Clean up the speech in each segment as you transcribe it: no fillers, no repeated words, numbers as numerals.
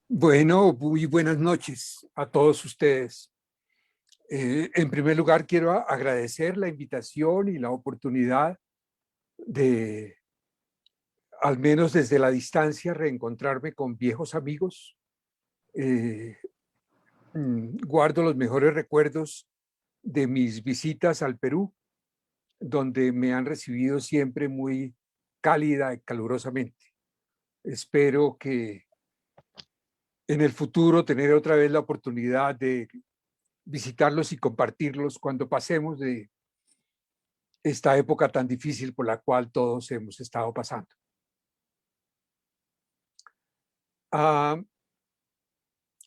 Bueno, muy buenas noches a todos ustedes. En primer lugar, quiero agradecer la invitación y la oportunidad de, al menos desde la distancia, reencontrarme con viejos amigos. Eh, Guardo los mejores recuerdos de mis visitas al Perú, donde me han recibido siempre muy cálida y calurosamente. Espero que en el futuro tener otra vez la oportunidad de visitarlos y compartirlos cuando pasemos de esta época tan difícil por la cual todos hemos estado pasando. Ah,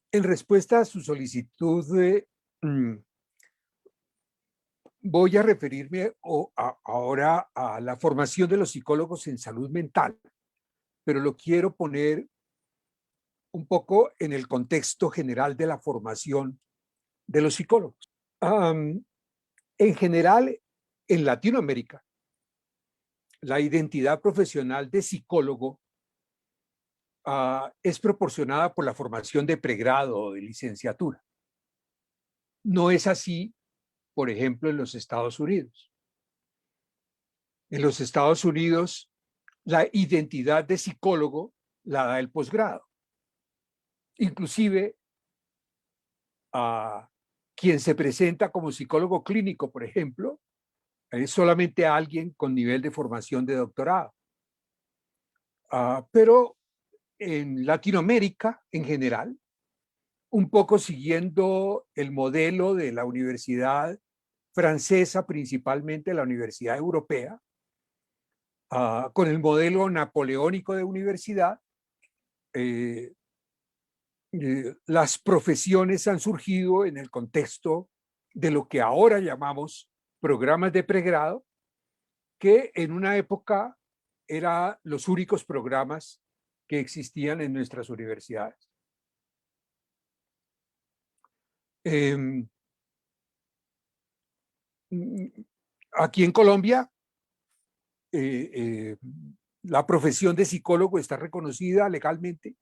en respuesta a su solicitud, voy a referirme ahora a la formación de los psicólogos en salud mental, pero lo quiero poner un poco en el contexto general de la formación de los psicólogos. En general, en Latinoamérica, la identidad profesional de psicólogo es proporcionada por la formación de pregrado o de licenciatura. No es así, por ejemplo, en los Estados Unidos. En los Estados Unidos, la identidad de psicólogo la da el posgrado. Inclusive, a quien se presenta como psicólogo clínico, por ejemplo, es solamente alguien con nivel de formación de doctorado. Pero en Latinoamérica, en general, un poco siguiendo el modelo de la universidad francesa, principalmente la Universidad Europea, con el modelo napoleónico de universidad, las profesiones han surgido en el contexto de lo que ahora llamamos programas de pregrado, que en una época eran los únicos programas que existían en nuestras universidades. Aquí en Colombia, la profesión de psicólogo está reconocida legalmente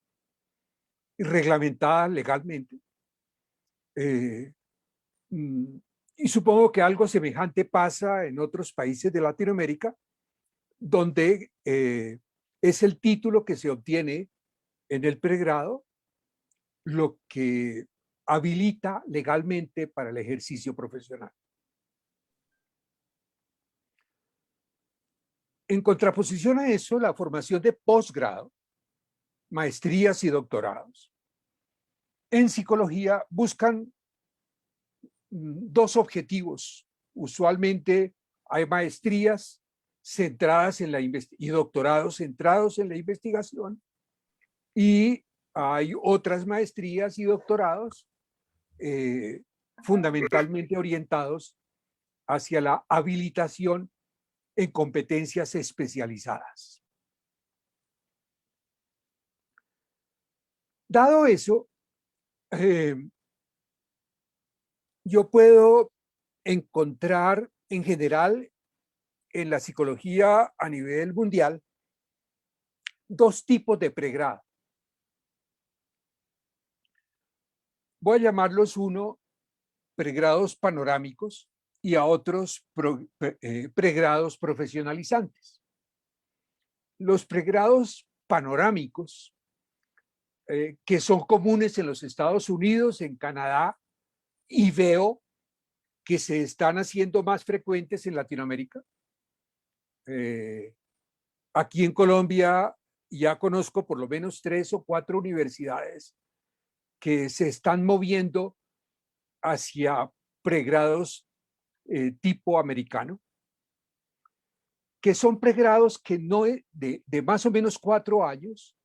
y reglamentada legalmente. Y supongo que algo semejante pasa en otros países de Latinoamérica, donde es el título que se obtiene en el pregrado lo que habilita legalmente para el ejercicio profesional. En contraposición a eso, la formación de posgrado, maestrías y doctorados, en psicología buscan dos objetivos. Usualmente hay maestrías centradas en y doctorados centrados en la investigación, y hay otras maestrías y doctorados fundamentalmente orientados hacia la habilitación en competencias especializadas. Dado eso, yo puedo encontrar en general en la psicología a nivel mundial dos tipos de pregrado. Voy a llamarlos uno pregrados panorámicos y a otros pregrados profesionalizantes. Los pregrados panorámicos, que son comunes en los Estados Unidos, en Canadá, y veo que se están haciendo más frecuentes en Latinoamérica. Aquí en Colombia ya conozco por lo menos 3 o 4 universidades que se están moviendo hacia pregrados tipo americano, que son pregrados que no de más o menos 4 años,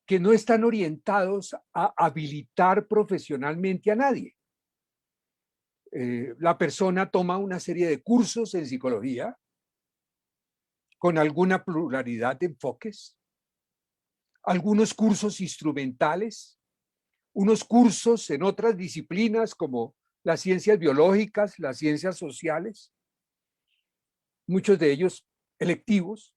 que no están orientados a habilitar profesionalmente a nadie. La persona toma una serie de cursos en psicología con alguna pluralidad de enfoques, algunos cursos instrumentales, unos cursos en otras disciplinas como las ciencias biológicas, las ciencias sociales, muchos de ellos electivos,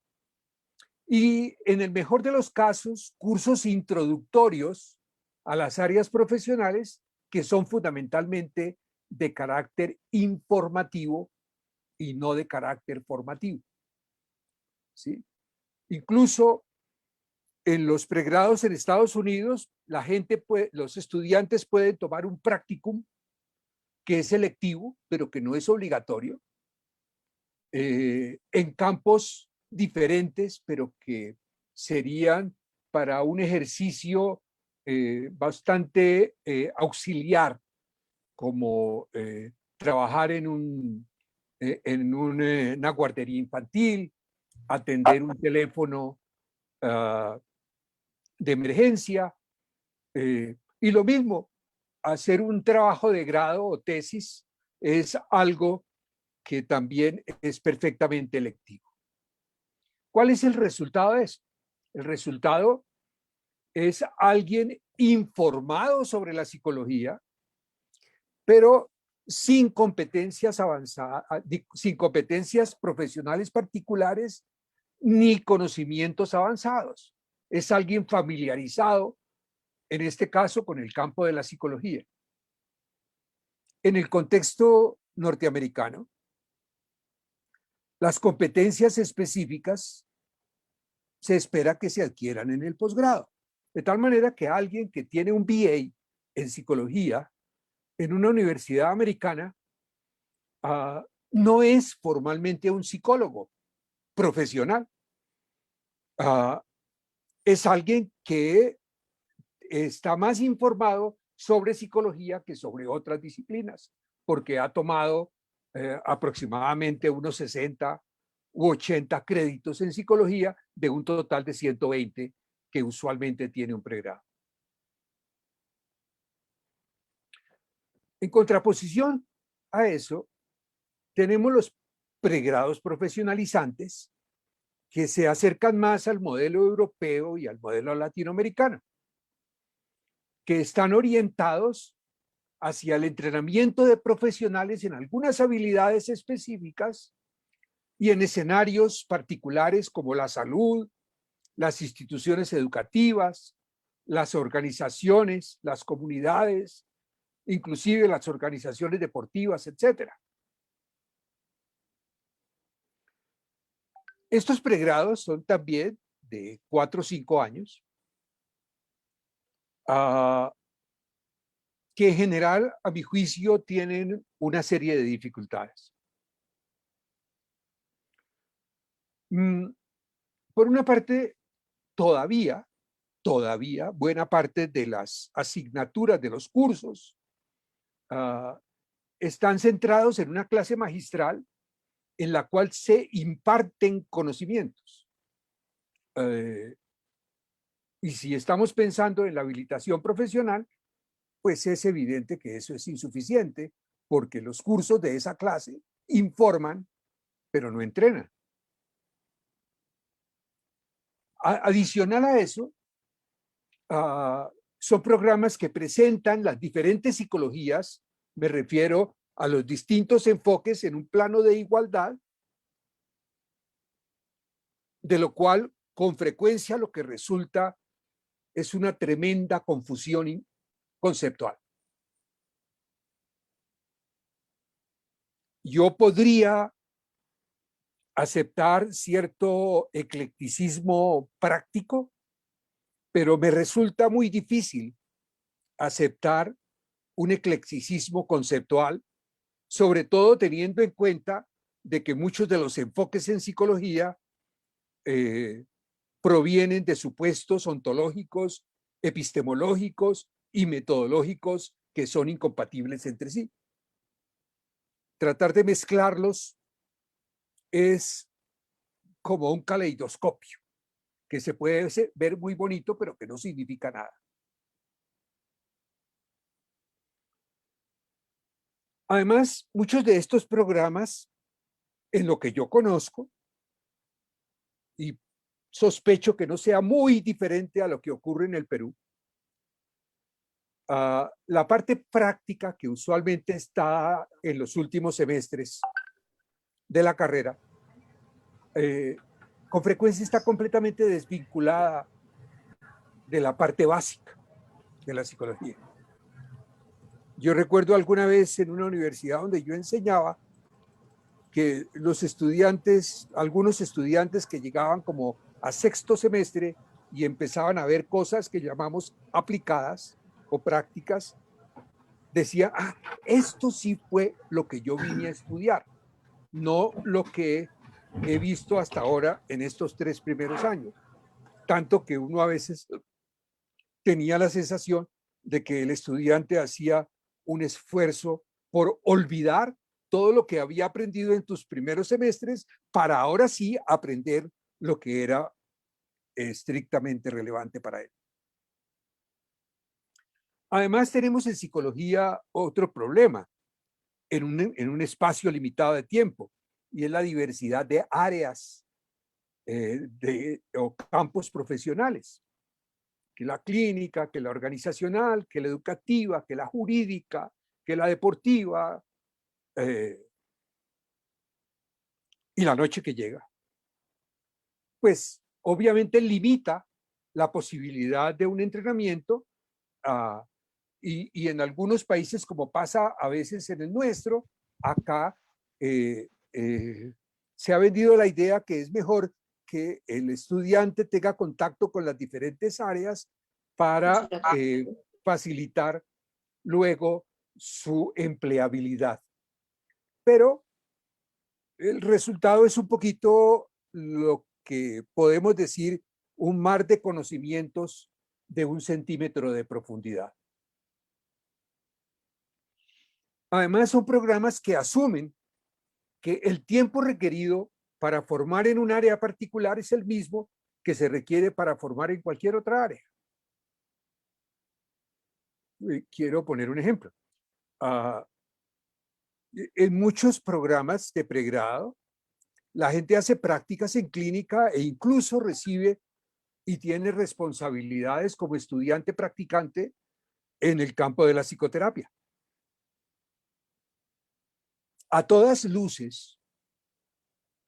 y en el mejor de los casos, cursos introductorios a las áreas profesionales que son fundamentalmente de carácter informativo y no de carácter formativo. ¿Sí? Incluso en los pregrados en Estados Unidos, los estudiantes pueden tomar un practicum que es selectivo, pero que no es obligatorio, en campos diferentes, pero que serían para un ejercicio bastante auxiliar, como trabajar en una guardería infantil, atender un teléfono de emergencia, y lo mismo, hacer un trabajo de grado o tesis es algo que también es perfectamente electivo. ¿Cuál es el resultado de eso? El resultado es alguien informado sobre la psicología, pero sin competencias avanzadas, sin competencias profesionales particulares ni conocimientos avanzados. Es alguien familiarizado, en este caso, con el campo de la psicología. En el contexto norteamericano, las competencias específicas se espera que se adquieran en el posgrado. De tal manera que alguien que tiene un BA en psicología en una universidad americana no es formalmente un psicólogo profesional. Es alguien que está más informado sobre psicología que sobre otras disciplinas, porque ha tomado aproximadamente unos 60 u 80 créditos en psicología de un total de 120 que usualmente tiene un pregrado. En contraposición a eso, tenemos los pregrados profesionalizantes que se acercan más al modelo europeo y al modelo latinoamericano, que están orientados hacia el entrenamiento de profesionales en algunas habilidades específicas y en escenarios particulares como la salud, las instituciones educativas, las organizaciones, las comunidades, inclusive las organizaciones deportivas, etcétera. Estos pregrados son también de 4 o 5 años, que en general, a mi juicio, tienen una serie de dificultades. Por una parte, todavía, buena parte de las asignaturas de los cursos están centrados en una clase magistral en la cual se imparten conocimientos. Y si estamos pensando en la habilitación profesional, pues es evidente que eso es insuficiente, porque los cursos de esa clase informan, pero no entrenan. Adicional a eso, son programas que presentan las diferentes psicologías, me refiero a los distintos enfoques en un plano de igualdad, de lo cual con frecuencia lo que resulta es una tremenda confusión conceptual. Yo podría aceptar cierto eclecticismo práctico, pero me resulta muy difícil aceptar un eclecticismo conceptual, sobre todo teniendo en cuenta de que muchos de los enfoques en psicología provienen de supuestos ontológicos, epistemológicos y metodológicos que son incompatibles entre sí. Tratar de mezclarlos es como un caleidoscopio, que se puede ver muy bonito, pero que no significa nada. Además, muchos de estos programas, en lo que yo conozco, y sospecho que no sea muy diferente a lo que ocurre en el Perú, La parte práctica, que usualmente está en los últimos semestres de la carrera, con frecuencia está completamente desvinculada de la parte básica de la psicología. Yo recuerdo alguna vez en una universidad donde yo enseñaba que los estudiantes, algunos estudiantes que llegaban como a sexto semestre y empezaban a ver cosas que llamamos aplicadas o prácticas, decían, esto sí fue lo que yo vine a estudiar, no lo que he visto hasta ahora en estos 3 primeros años. Tanto que uno a veces tenía la sensación de que el estudiante hacía un esfuerzo por olvidar todo lo que había aprendido en tus primeros semestres para ahora sí aprender lo que era estrictamente relevante para él. Además, tenemos en psicología otro problema en un espacio limitado de tiempo, y es la diversidad de áreas o campos profesionales, que la clínica, que la organizacional, que la educativa, que la jurídica, que la deportiva, y la noche que llega. Pues obviamente limita la posibilidad de un entrenamiento y en algunos países, como pasa a veces en el nuestro, acá se ha vendido la idea que es mejor que el estudiante tenga contacto con las diferentes áreas para facilitar luego su empleabilidad. Pero el resultado es un poquito lo que podemos decir un mar de conocimientos de 1 centímetro de profundidad. Además, son programas que asumen que el tiempo requerido para formar en un área particular es el mismo que se requiere para formar en cualquier otra área. Quiero poner un ejemplo. En muchos programas de pregrado, la gente hace prácticas en clínica e incluso recibe y tiene responsabilidades como estudiante practicante en el campo de la psicoterapia. A todas luces,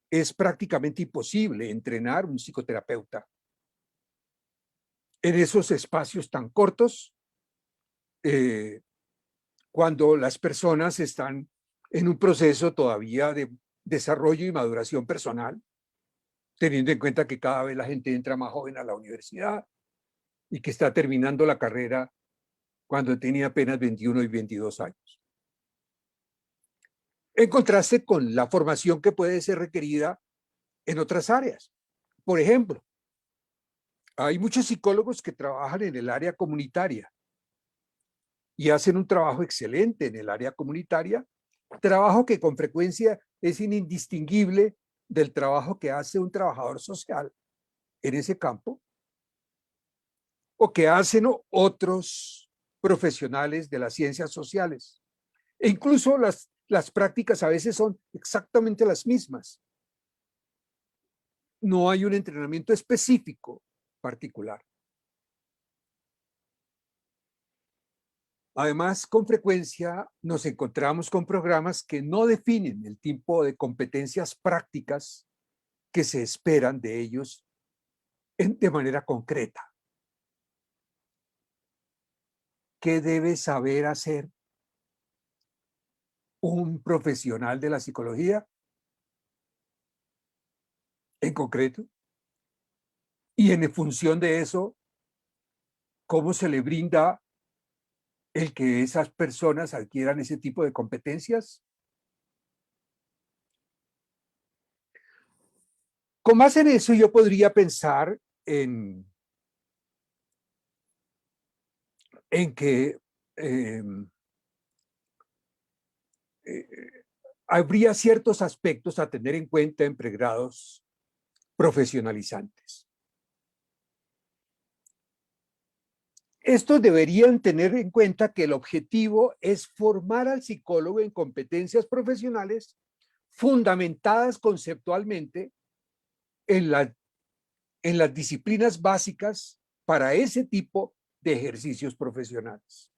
es prácticamente imposible entrenar un psicoterapeuta en esos espacios tan cortos cuando las personas están en un proceso todavía de desarrollo y maduración personal, teniendo en cuenta que cada vez la gente entra más joven a la universidad y que está terminando la carrera cuando tenía apenas 21 y 22 años. En contraste con la formación que puede ser requerida en otras áreas. Por ejemplo, hay muchos psicólogos que trabajan en el área comunitaria y hacen un trabajo excelente en el área comunitaria, trabajo que con frecuencia es indistinguible del trabajo que hace un trabajador social en ese campo o que hacen otros profesionales de las ciencias sociales. E incluso las prácticas a veces son exactamente las mismas. No hay un entrenamiento específico particular. Además, con frecuencia nos encontramos con programas que no definen el tipo de competencias prácticas que se esperan de ellos de manera concreta. ¿Qué debe saber hacer un profesional de la psicología en concreto? Y en función de eso, ¿cómo se le brinda el que esas personas adquieran ese tipo de competencias? Con más en eso, yo podría pensar en que habría ciertos aspectos a tener en cuenta en pregrados profesionalizantes. Estos deberían tener en cuenta que el objetivo es formar al psicólogo en competencias profesionales fundamentadas conceptualmente en las disciplinas básicas para ese tipo de ejercicios profesionales.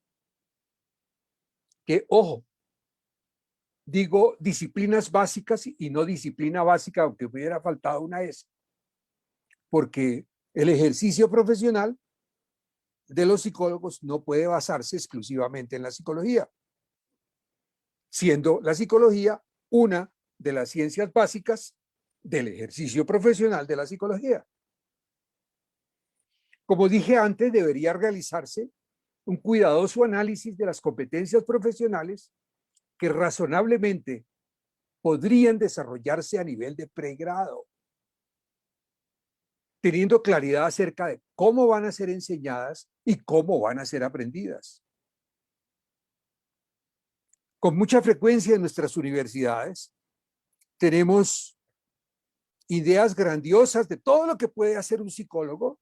que, ojo, digo disciplinas básicas y no disciplina básica, aunque me hubiera faltado una S, porque el ejercicio profesional de los psicólogos no puede basarse exclusivamente en la psicología, siendo la psicología una de las ciencias básicas del ejercicio profesional de la psicología. Como dije antes, debería realizarse un cuidadoso análisis de las competencias profesionales que razonablemente podrían desarrollarse a nivel de pregrado, teniendo claridad acerca de cómo van a ser enseñadas y cómo van a ser aprendidas. Con mucha frecuencia en nuestras universidades tenemos ideas grandiosas de todo lo que puede hacer un psicólogo,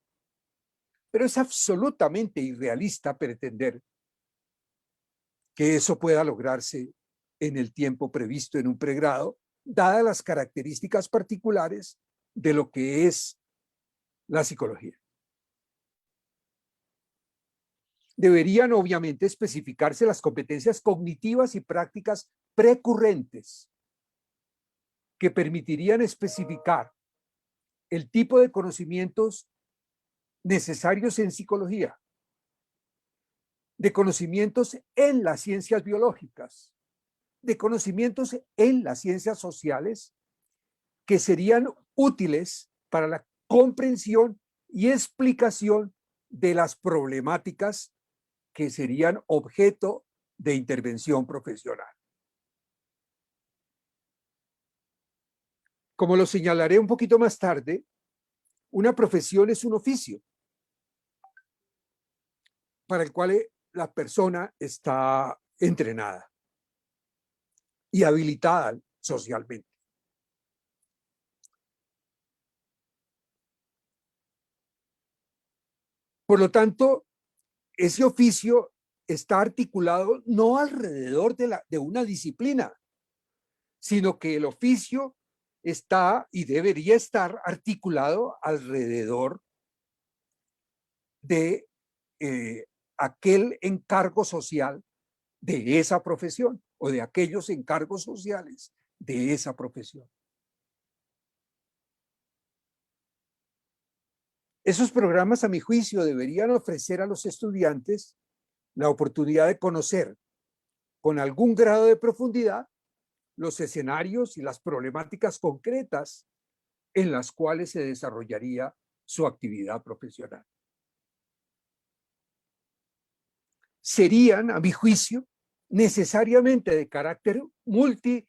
pero es absolutamente irrealista pretender que eso pueda lograrse en el tiempo previsto en un pregrado, dadas las características particulares de lo que es la psicología. Deberían obviamente especificarse las competencias cognitivas y prácticas precurrentes que permitirían especificar el tipo de conocimientos necesarios en psicología, de conocimientos en las ciencias biológicas, de conocimientos en las ciencias sociales que serían útiles para la comprensión y explicación de las problemáticas que serían objeto de intervención profesional. Como lo señalaré un poquito más tarde, una profesión es un oficio para el cual la persona está entrenada y habilitada socialmente. Por lo tanto, ese oficio está articulado no alrededor de una disciplina, sino que el oficio está y debería estar articulado alrededor de aquel encargo social de esa profesión o de aquellos encargos sociales de esa profesión. Esos programas, a mi juicio, deberían ofrecer a los estudiantes la oportunidad de conocer con algún grado de profundidad los escenarios y las problemáticas concretas en las cuales se desarrollaría su actividad profesional. Serían, a mi juicio, necesariamente de carácter multi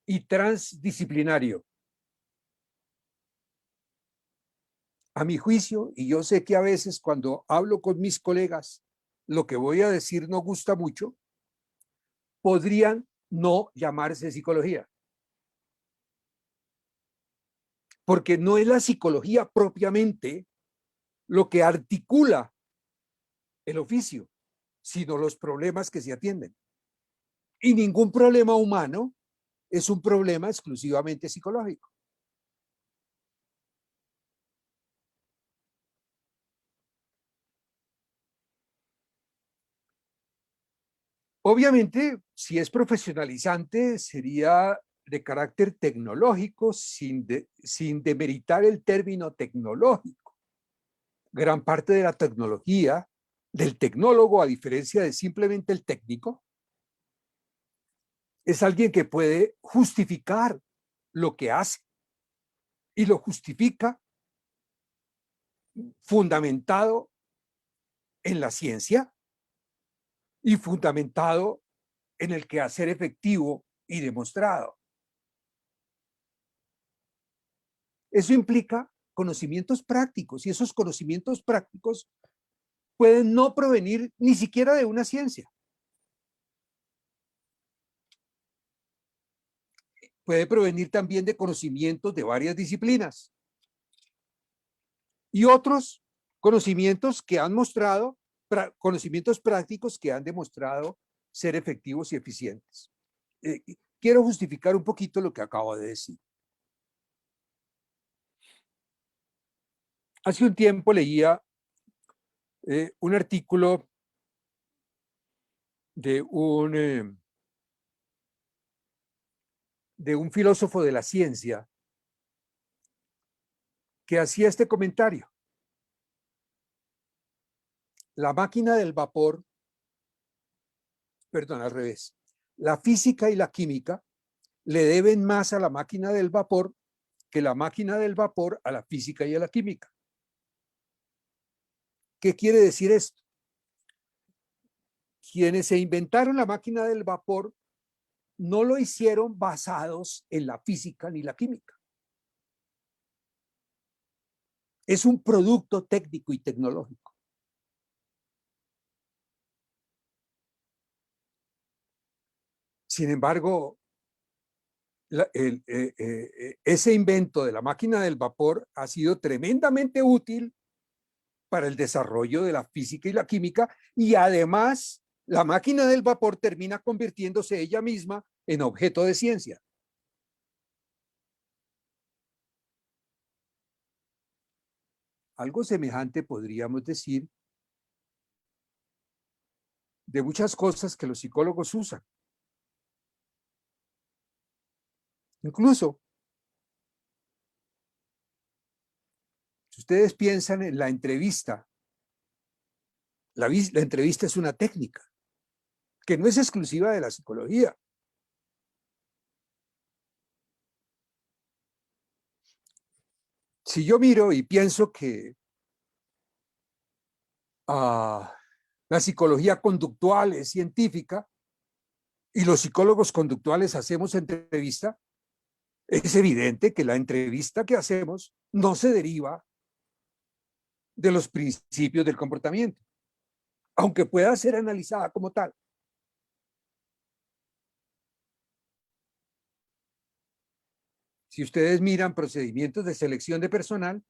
y transdisciplinario. A mi juicio, y yo sé que a veces cuando hablo con mis colegas, lo que voy a decir no gusta mucho, podrían no llamarse psicología. Porque no es la psicología propiamente lo que articula el oficio, sino los problemas que se atienden. Y ningún problema humano es un problema exclusivamente psicológico. Obviamente, si es profesionalizante, sería de carácter tecnológico, sin demeritar el término tecnológico. Gran parte de la tecnología, del tecnólogo, a diferencia de simplemente el técnico, es alguien que puede justificar lo que hace y lo justifica fundamentado en la ciencia y fundamentado en el quehacer efectivo y demostrado. Eso implica conocimientos prácticos y esos conocimientos prácticos pueden no provenir ni siquiera de una ciencia. Puede provenir también de conocimientos de varias disciplinas y otros conocimientos que han mostrado, conocimientos prácticos que han demostrado ser efectivos y eficientes. Quiero justificar un poquito lo que acabo de decir. Hace un tiempo leía un artículo de un filósofo de la ciencia que hacía este comentario. La máquina del vapor, perdón, al revés, la física y la química le deben más a la máquina del vapor que la máquina del vapor a la física y a la química. ¿Qué quiere decir esto? Quienes se inventaron la máquina del vapor no lo hicieron basados en la física ni la química. Es un producto técnico y tecnológico. Sin embargo, ese invento de la máquina del vapor ha sido tremendamente útil para el desarrollo de la física y la química, y además la máquina del vapor termina convirtiéndose ella misma en objeto de ciencia. Algo semejante podríamos decir de muchas cosas que los psicólogos usan. Incluso, si ustedes piensan en la entrevista, la entrevista es una técnica que no es exclusiva de la psicología. Si yo miro y pienso que la psicología conductual es científica y los psicólogos conductuales hacemos entrevista, es evidente que la entrevista que hacemos no se deriva de los principios del comportamiento, aunque pueda ser analizada como tal. Si ustedes miran procedimientos de selección de personal,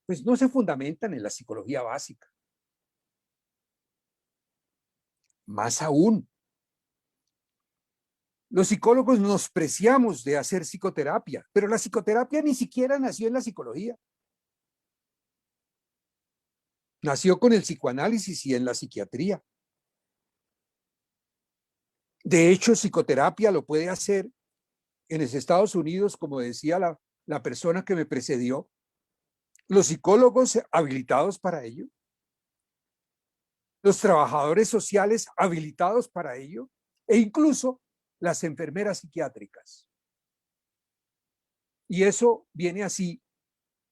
pues no se fundamentan en la psicología básica. Más aún, los psicólogos nos preciamos de hacer psicoterapia, pero la psicoterapia ni siquiera nació en la psicología. Nació con el psicoanálisis y en la psiquiatría. De hecho, psicoterapia lo puede hacer en los Estados Unidos, como decía la persona que me precedió, los psicólogos habilitados para ello, los trabajadores sociales habilitados para ello, e incluso las enfermeras psiquiátricas. Y eso viene así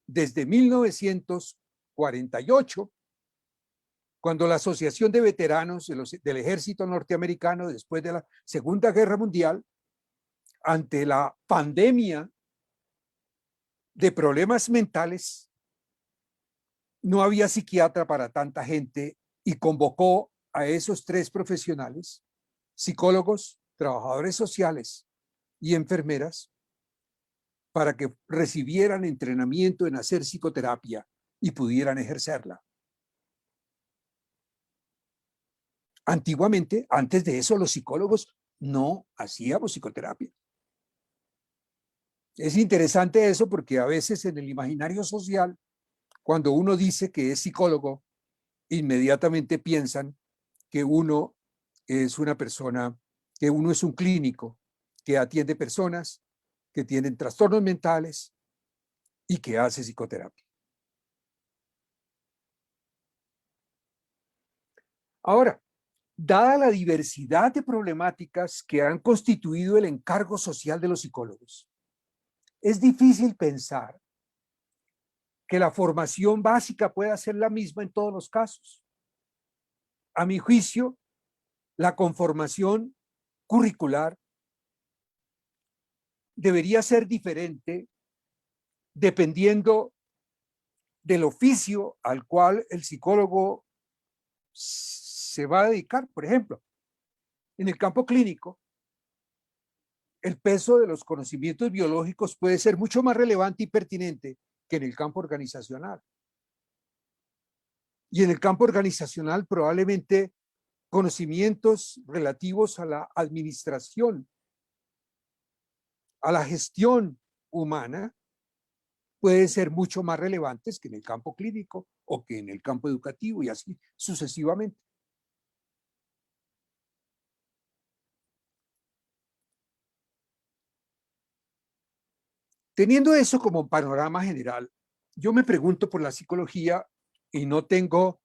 desde 1948, cuando la Asociación de Veteranos del Ejército Norteamericano, después de la Segunda Guerra Mundial, ante la pandemia de problemas mentales, no había psiquiatra para tanta gente y convocó a esos tres profesionales, psicólogos, trabajadores sociales y enfermeras, para que recibieran entrenamiento en hacer psicoterapia y pudieran ejercerla. Antiguamente, antes de eso, los psicólogos no hacíamos psicoterapia. Es interesante eso porque a veces en el imaginario social, cuando uno dice que es psicólogo, inmediatamente piensan que uno es una persona, que uno es un clínico, que atiende personas que tienen trastornos mentales y que hace psicoterapia. Ahora, dada la diversidad de problemáticas que han constituido el encargo social de los psicólogos, es difícil pensar que la formación básica pueda ser la misma en todos los casos. A mi juicio, la conformación curricular debería ser diferente dependiendo del oficio al cual el psicólogo se va a dedicar. Por ejemplo, en el campo clínico, el peso de los conocimientos biológicos puede ser mucho más relevante y pertinente que en el campo organizacional. Y en el campo organizacional probablemente conocimientos relativos a la administración, a la gestión humana, pueden ser mucho más relevantes que en el campo clínico o que en el campo educativo y así sucesivamente. Teniendo eso como panorama general, yo me pregunto por la psicología y no tengo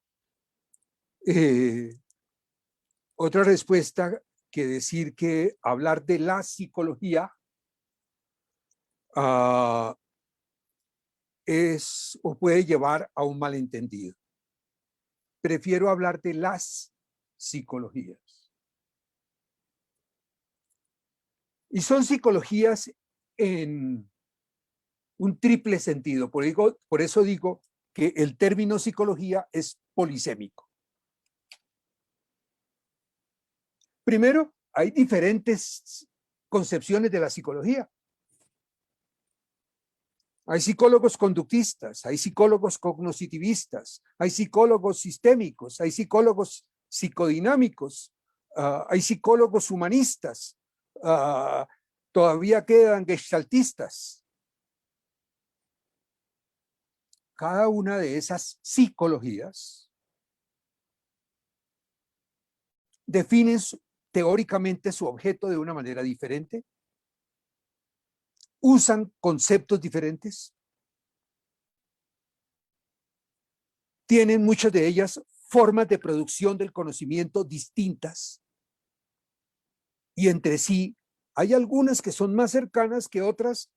otra respuesta que decir que hablar de la psicología es o puede llevar a un malentendido. Prefiero hablar de las psicologías. Y son psicologías en un triple sentido. Por eso digo que el término psicología es polisémico. Primero, hay diferentes concepciones de la psicología. Hay psicólogos conductistas, hay psicólogos cognoscitivistas, hay psicólogos sistémicos, hay psicólogos psicodinámicos, hay psicólogos humanistas, todavía quedan gestaltistas. Cada una de esas psicologías definen teóricamente su objeto de una manera diferente, usan conceptos diferentes, tienen muchas de ellas formas de producción del conocimiento distintas y entre sí hay algunas que son más cercanas que otras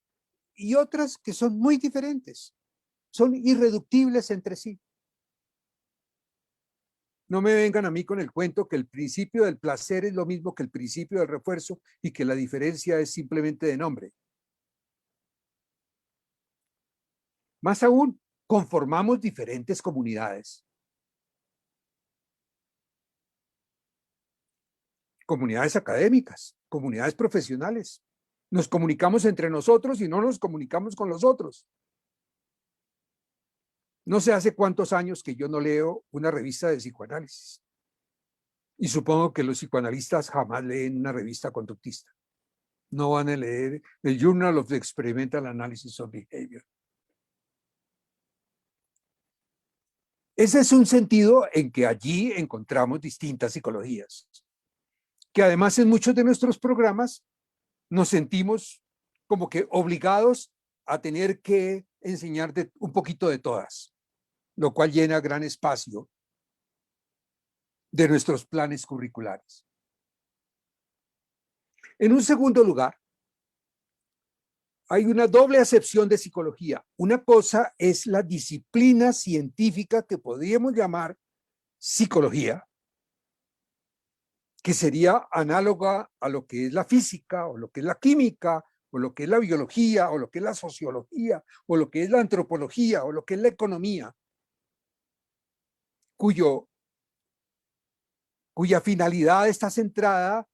y otras que son muy diferentes, son irreductibles entre sí. No me vengan a mí con el cuento que el principio del placer es lo mismo que el principio del refuerzo y que la diferencia es simplemente de nombre. Más aún, conformamos diferentes comunidades. Comunidades académicas, comunidades profesionales. Nos comunicamos entre nosotros y no nos comunicamos con los otros. No sé hace cuántos años que yo no leo una revista de psicoanálisis. Y supongo que los psicoanalistas jamás leen una revista conductista. No van a leer el Journal of the Experimental Analysis of Behavior. Ese es un sentido en que allí encontramos distintas psicologías, que además en muchos de nuestros programas nos sentimos como que obligados a tener que enseñar un poquito de todas, lo cual llena gran espacio de nuestros planes curriculares. En un segundo lugar, hay una doble acepción de psicología. Una cosa es la disciplina científica que podríamos llamar psicología, que sería análoga a lo que es la física o lo que es la química o lo que es la biología o lo que es la sociología o lo que es la antropología o lo que es la economía, cuya finalidad está centrada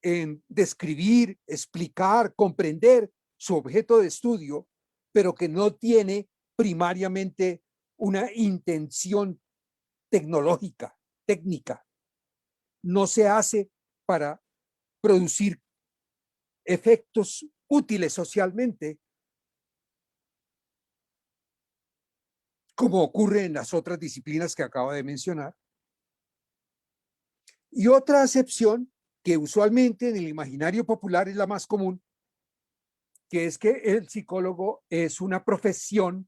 en describir, explicar, comprender su objeto de estudio, pero que no tiene primariamente una intención tecnológica, técnica. No se hace para producir efectos útiles socialmente, como ocurre en las otras disciplinas que acabo de mencionar. Y otra acepción que usualmente en el imaginario popular es la más común, que es que el psicólogo es una profesión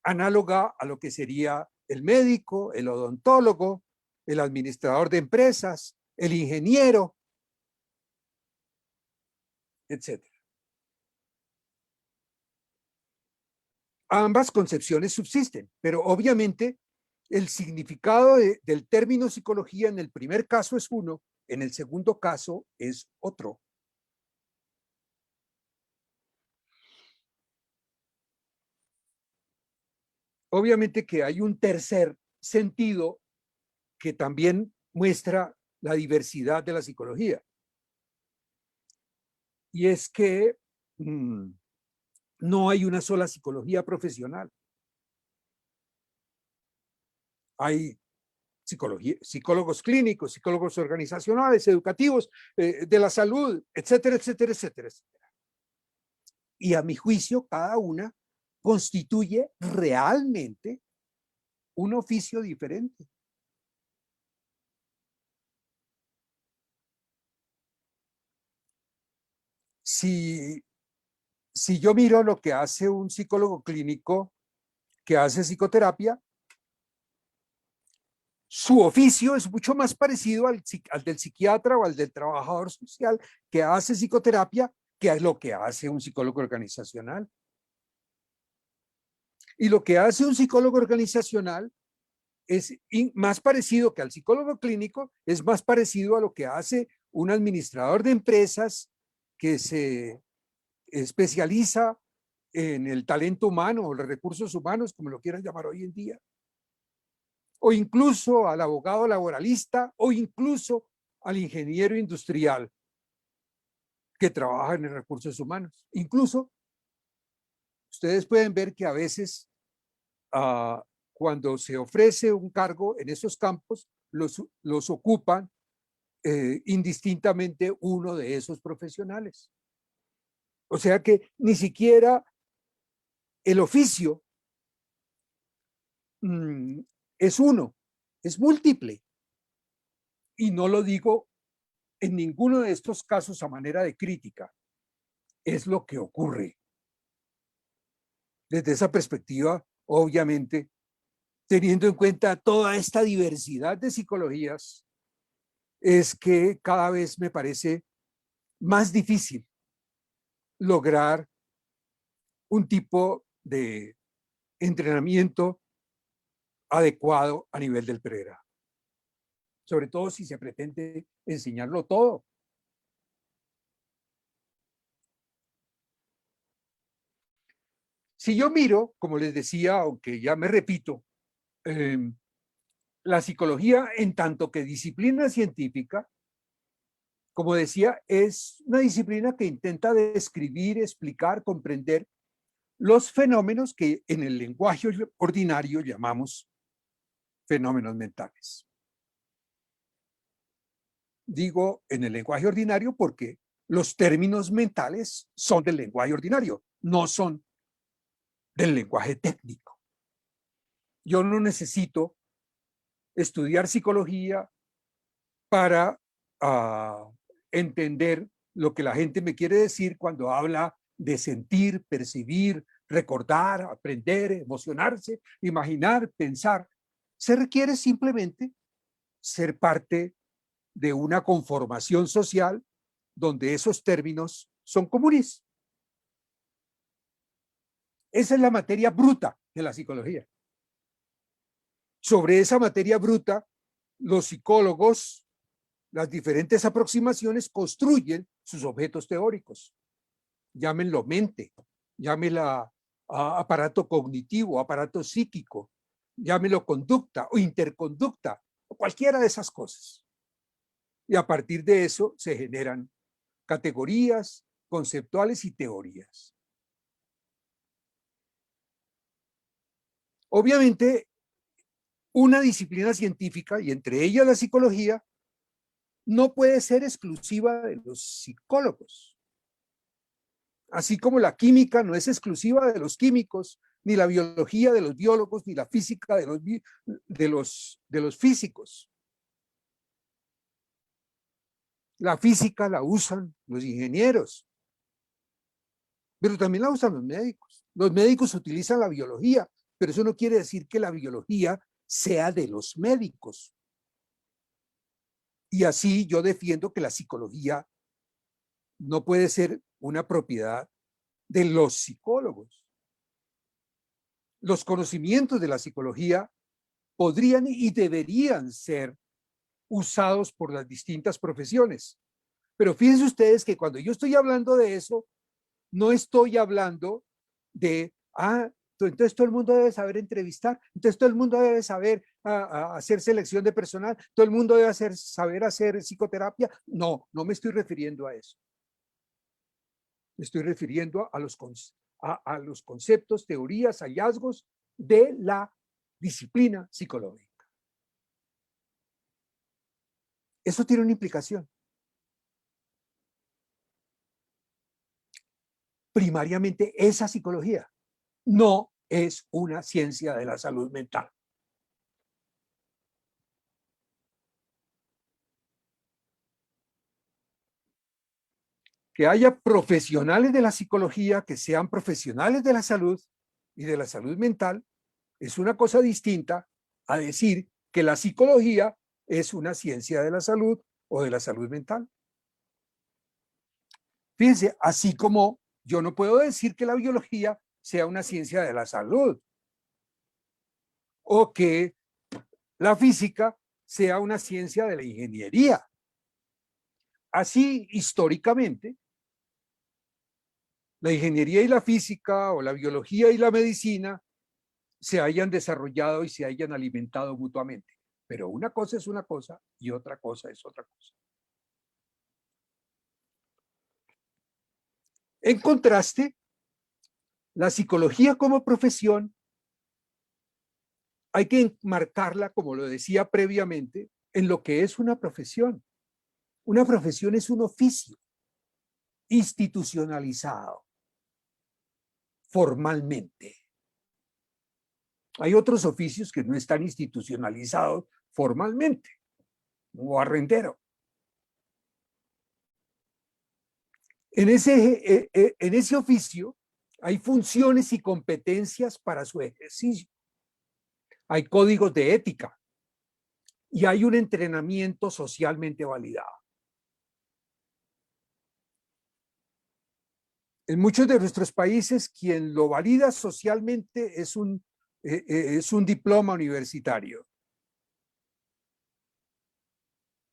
análoga a lo que sería el médico, el odontólogo, el administrador de empresas, el ingeniero, etc. Ambas concepciones subsisten, pero obviamente el significado del término psicología en el primer caso es uno, en el segundo caso es otro. Obviamente que hay un tercer sentido que también muestra la diversidad de la psicología. Y es que no hay una sola psicología profesional. Hay psicólogos clínicos, psicólogos organizacionales, educativos, de la salud, etcétera, etcétera, etcétera, etcétera. Y a mi juicio, cada una constituye realmente un oficio diferente. Si si yo miro lo que hace un psicólogo clínico que hace psicoterapia, su oficio es mucho más parecido al del psiquiatra o al del trabajador social que hace psicoterapia que es lo que hace un psicólogo organizacional. Y lo que hace un psicólogo organizacional es más parecido que al psicólogo clínico, es más parecido a lo que hace un administrador de empresas que se especializa en el talento humano o los recursos humanos, como lo quieran llamar hoy en día, o incluso al abogado laboralista o incluso al ingeniero industrial que trabaja en recursos humanos. Incluso ustedes pueden ver que a veces cuando se ofrece un cargo en esos campos, los ocupan indistintamente uno de esos profesionales. O sea que ni siquiera el oficio es uno, es múltiple. Y no lo digo en ninguno de estos casos a manera de crítica, es lo que ocurre. Desde esa perspectiva, obviamente, teniendo en cuenta toda esta diversidad de psicologías, es que cada vez me parece más difícil lograr un tipo de entrenamiento adecuado a nivel del pregrado. Sobre todo si se pretende enseñarlo todo. Si yo miro, como les decía, aunque ya me repito, la psicología en tanto que disciplina científica, como decía, es una disciplina que intenta describir, explicar, comprender los fenómenos que en el lenguaje ordinario llamamos fenómenos mentales. Digo en el lenguaje ordinario porque los términos mentales son del lenguaje ordinario, no son del lenguaje técnico. Yo no necesito estudiar psicología para entender lo que la gente me quiere decir cuando habla de sentir, percibir, recordar, aprender, emocionarse, imaginar, pensar. Se requiere simplemente ser parte de una conformación social donde esos términos son comunes. Esa es la materia bruta de la psicología. Sobre esa materia bruta, los psicólogos, las diferentes aproximaciones construyen sus objetos teóricos. Llámenlo mente, llámenla aparato cognitivo, aparato psíquico, llámenlo conducta o interconducta, o cualquiera de esas cosas. Y a partir de eso se generan categorías conceptuales y teorías. Obviamente, una disciplina científica, y entre ellas la psicología, no puede ser exclusiva de los psicólogos. Así como la química no es exclusiva de los químicos, ni la biología de los biólogos, ni la física de los físicos. La física la usan los ingenieros, pero también la usan los médicos. Los médicos utilizan la biología, pero eso no quiere decir que la biología sea de los médicos. Y así yo defiendo que la psicología no puede ser una propiedad de los psicólogos. Los conocimientos de la psicología podrían y deberían ser usados por las distintas profesiones. Pero fíjense ustedes que cuando yo estoy hablando de eso, no estoy hablando de, entonces todo el mundo debe saber entrevistar, entonces todo el mundo debe saber hacer selección de personal, todo el mundo debe saber hacer psicoterapia. No, no me estoy refiriendo a eso. Me estoy refiriendo a los conceptos, teorías, hallazgos de la disciplina psicológica. Eso tiene una implicación. Primariamente, esa psicología no es una ciencia de la salud mental. que haya profesionales de la psicología que sean profesionales de la salud y de la salud mental es una cosa distinta a decir que la psicología es una ciencia de la salud o de la salud mental. Fíjense, así como yo no puedo decir que la biología sea una ciencia de la salud o que la física sea una ciencia de la ingeniería. Así, históricamente, la ingeniería y la física o la biología y la medicina se hayan desarrollado y se hayan alimentado mutuamente. Pero una cosa es una cosa y otra cosa es otra cosa. En contraste, la psicología como profesión hay que enmarcarla, como lo decía previamente, en lo que es una profesión. Una profesión es un oficio institucionalizado formalmente. Hay otros oficios que no están institucionalizados formalmente, como arrendero. En ese oficio hay funciones y competencias para su ejercicio. Hay códigos de ética y hay un entrenamiento socialmente validado. En muchos de nuestros países, quien lo valida socialmente es un diploma universitario.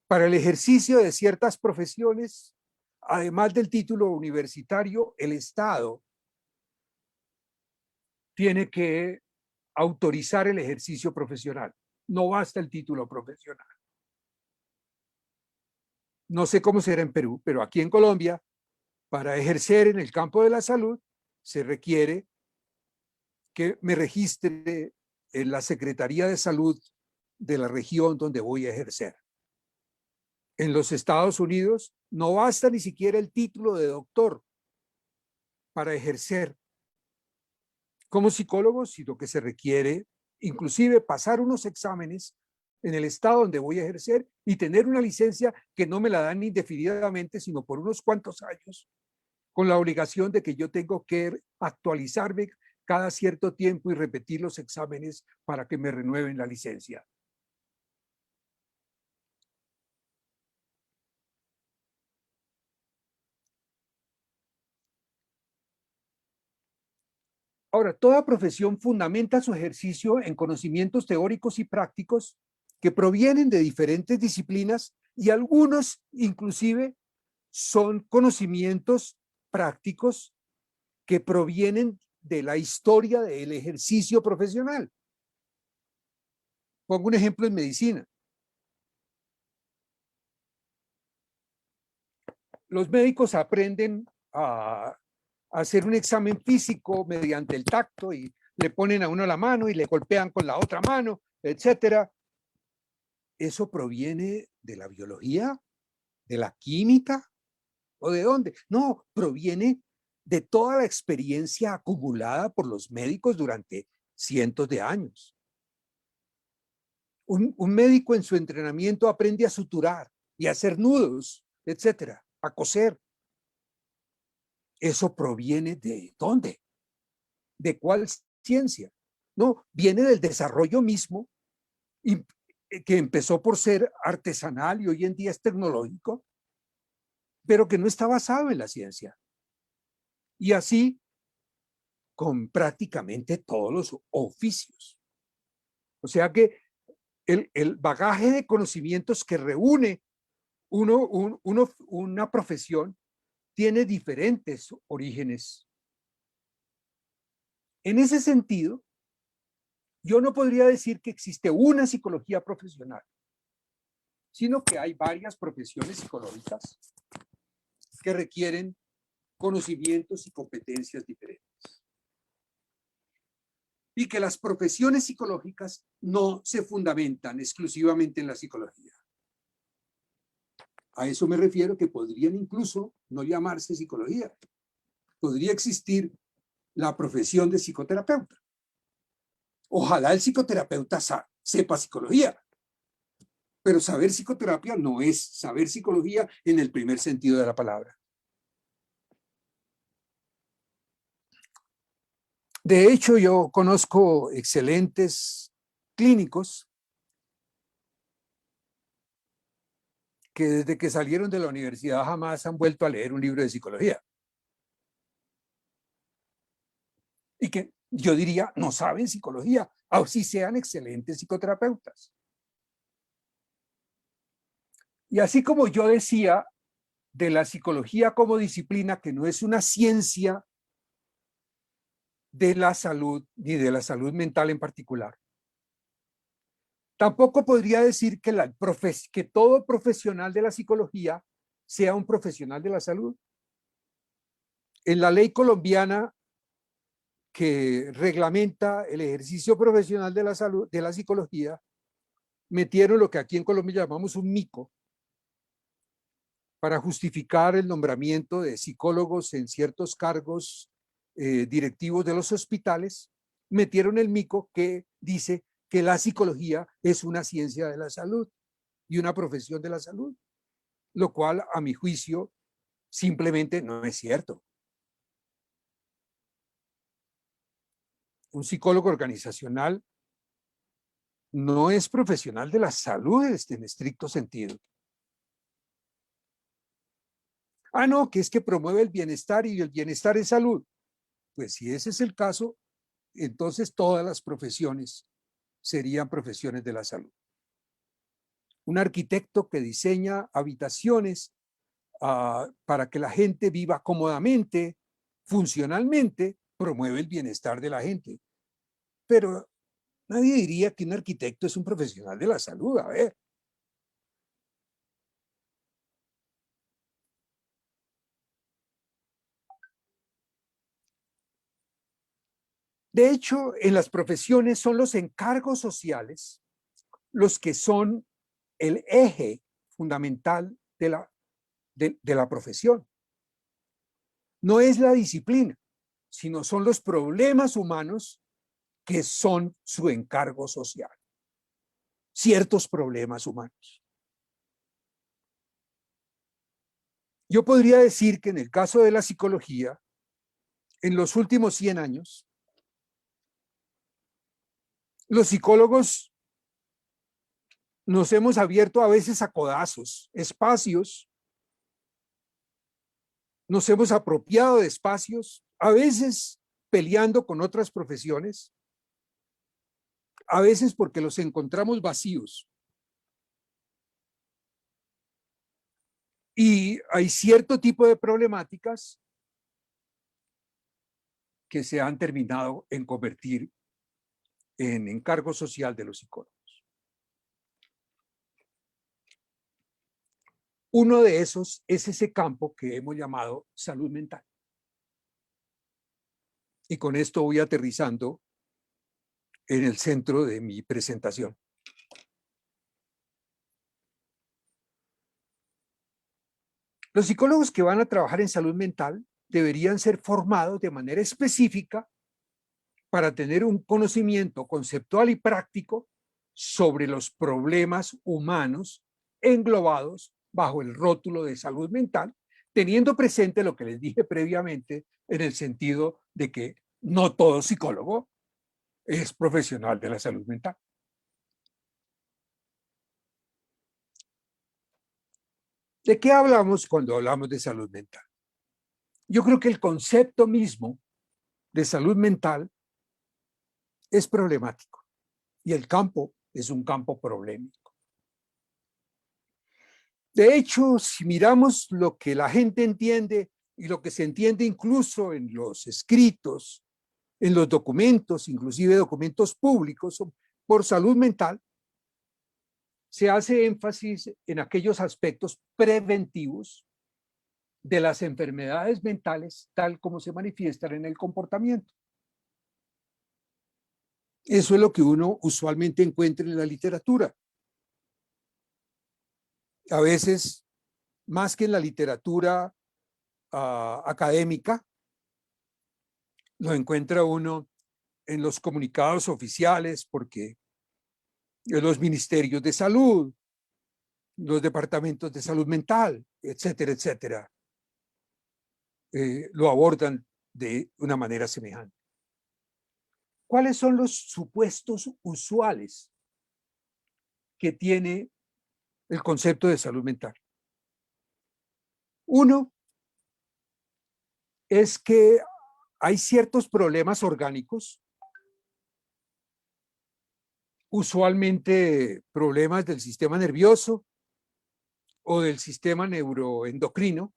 Para el ejercicio de ciertas profesiones, además del título universitario, el Estado tiene que autorizar el ejercicio profesional. No basta el título profesional. No sé cómo será en Perú, pero aquí en Colombia, para ejercer en el campo de la salud, se requiere que me registre en la Secretaría de Salud de la región donde voy a ejercer. En los Estados Unidos no basta ni siquiera el título de doctor para ejercer como psicólogo, sino que se requiere inclusive pasar unos exámenes en el estado donde voy a ejercer y tener una licencia que no me la dan indefinidamente, sino por unos cuantos años, con la obligación de que yo tengo que actualizarme cada cierto tiempo y repetir los exámenes para que me renueven la licencia. Ahora, toda profesión fundamenta su ejercicio en conocimientos teóricos y prácticos que provienen de diferentes disciplinas y algunos inclusive son conocimientos prácticos que provienen de la historia del ejercicio profesional. Pongo un ejemplo en medicina. Los médicos aprenden a hacer un examen físico mediante el tacto y le ponen a uno la mano y le golpean con la otra mano, etcétera. ¿Eso proviene de la biología, de la química o de dónde? No, proviene de toda la experiencia acumulada por los médicos durante cientos de años. Un médico en su entrenamiento aprende a suturar y a hacer nudos, etcétera, a coser. ¿Eso proviene de dónde? ¿De cuál ciencia? No, viene del desarrollo mismo y, que empezó por ser artesanal y hoy en día es tecnológico, pero que no está basado en la ciencia. Y así con prácticamente todos los oficios. O sea que el bagaje de conocimientos que reúne una profesión tiene diferentes orígenes. En ese sentido, yo no podría decir que existe una psicología profesional, sino que hay varias profesiones psicológicas que requieren conocimientos y competencias diferentes. Y que las profesiones psicológicas no se fundamentan exclusivamente en la psicología. A eso me refiero, que podrían incluso no llamarse psicología. Podría existir la profesión de psicoterapeuta. Ojalá el psicoterapeuta sepa psicología, pero saber psicoterapia no es saber psicología en el primer sentido de la palabra. De hecho, yo conozco excelentes clínicos que desde que salieron de la universidad jamás han vuelto a leer un libro de psicología. Y que yo diría, no saben psicología, así sean excelentes psicoterapeutas. Y así como yo decía de la psicología como disciplina, que no es una ciencia de la salud, ni de la salud mental en particular, tampoco podría decir que, que todo profesional de la psicología sea un profesional de la salud. En la ley colombiana que reglamenta el ejercicio profesional de la salud, de la psicología, metieron lo que aquí en Colombia llamamos un mico para justificar el nombramiento de psicólogos en ciertos cargos directivos de los hospitales. Metieron el mico que dice que la psicología es una ciencia de la salud y una profesión de la salud, lo cual a mi juicio simplemente no es cierto. Un psicólogo organizacional no es profesional de la salud en estricto sentido. Ah, no, que es que promueve el bienestar y el bienestar es salud. Pues si ese es el caso, entonces todas las profesiones serían profesiones de la salud. Un arquitecto que diseña habitaciones para que la gente viva cómodamente, funcionalmente, promueve el bienestar de la gente. Pero nadie diría que un arquitecto es un profesional de la salud. A ver. De hecho, en las profesiones son los encargos sociales los que son el eje fundamental de la profesión. No es la disciplina, sino son los problemas humanos que son su encargo social. Ciertos problemas humanos. Yo podría decir que en el caso de la psicología, en los últimos 100 años, los psicólogos nos hemos abierto a veces a codazos, espacios, nos hemos apropiado de espacios, a veces peleando con otras profesiones, a veces porque los encontramos vacíos. Y hay cierto tipo de problemáticas que se han terminado en convertir en encargo social de los psicólogos. Uno de esos es ese campo que hemos llamado salud mental. Y con esto voy aterrizando en el centro de mi presentación. Los psicólogos que van a trabajar en salud mental deberían ser formados de manera específica para tener un conocimiento conceptual y práctico sobre los problemas humanos englobados bajo el rótulo de salud mental, teniendo presente lo que les dije previamente en el sentido de que no todo psicólogo es profesional de la salud mental. ¿De qué hablamos cuando hablamos de salud mental? Yo creo que el concepto mismo de salud mental es problemático y el campo es un campo problemático. De hecho, si miramos lo que la gente entiende y lo que se entiende incluso en los escritos, en los documentos, inclusive documentos públicos por salud mental, se hace énfasis en aquellos aspectos preventivos de las enfermedades mentales tal como se manifiestan en el comportamiento. Eso es lo que uno usualmente encuentra en la literatura. A veces, más que en la literatura académica, lo encuentra uno en los comunicados oficiales, porque los ministerios de salud, los departamentos de salud mental, etcétera, etcétera, lo abordan de una manera semejante. ¿Cuáles son los supuestos usuales que tiene el concepto de salud mental? Uno es que hay ciertos problemas orgánicos, usualmente problemas del sistema nervioso o del sistema neuroendocrino,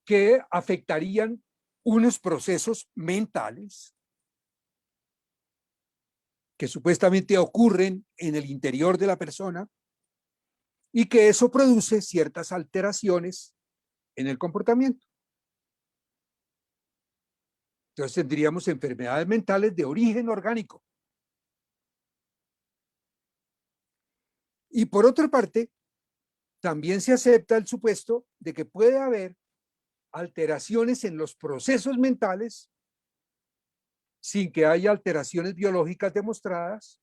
que afectarían unos procesos mentales que supuestamente ocurren en el interior de la persona y que eso produce ciertas alteraciones en el comportamiento. Entonces tendríamos enfermedades mentales de origen orgánico. Y por otra parte, también se acepta el supuesto de que puede haber alteraciones en los procesos mentales sin que haya alteraciones biológicas demostradas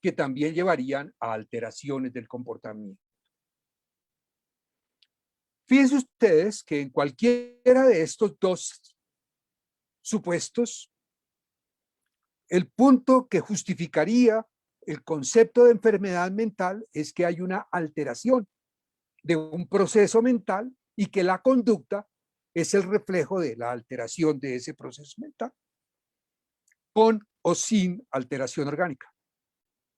que también llevarían a alteraciones del comportamiento. Fíjense ustedes que en cualquiera de estos dos supuestos, el punto que justificaría el concepto de enfermedad mental es que hay una alteración de un proceso mental y que la conducta es el reflejo de la alteración de ese proceso mental, con o sin alteración orgánica.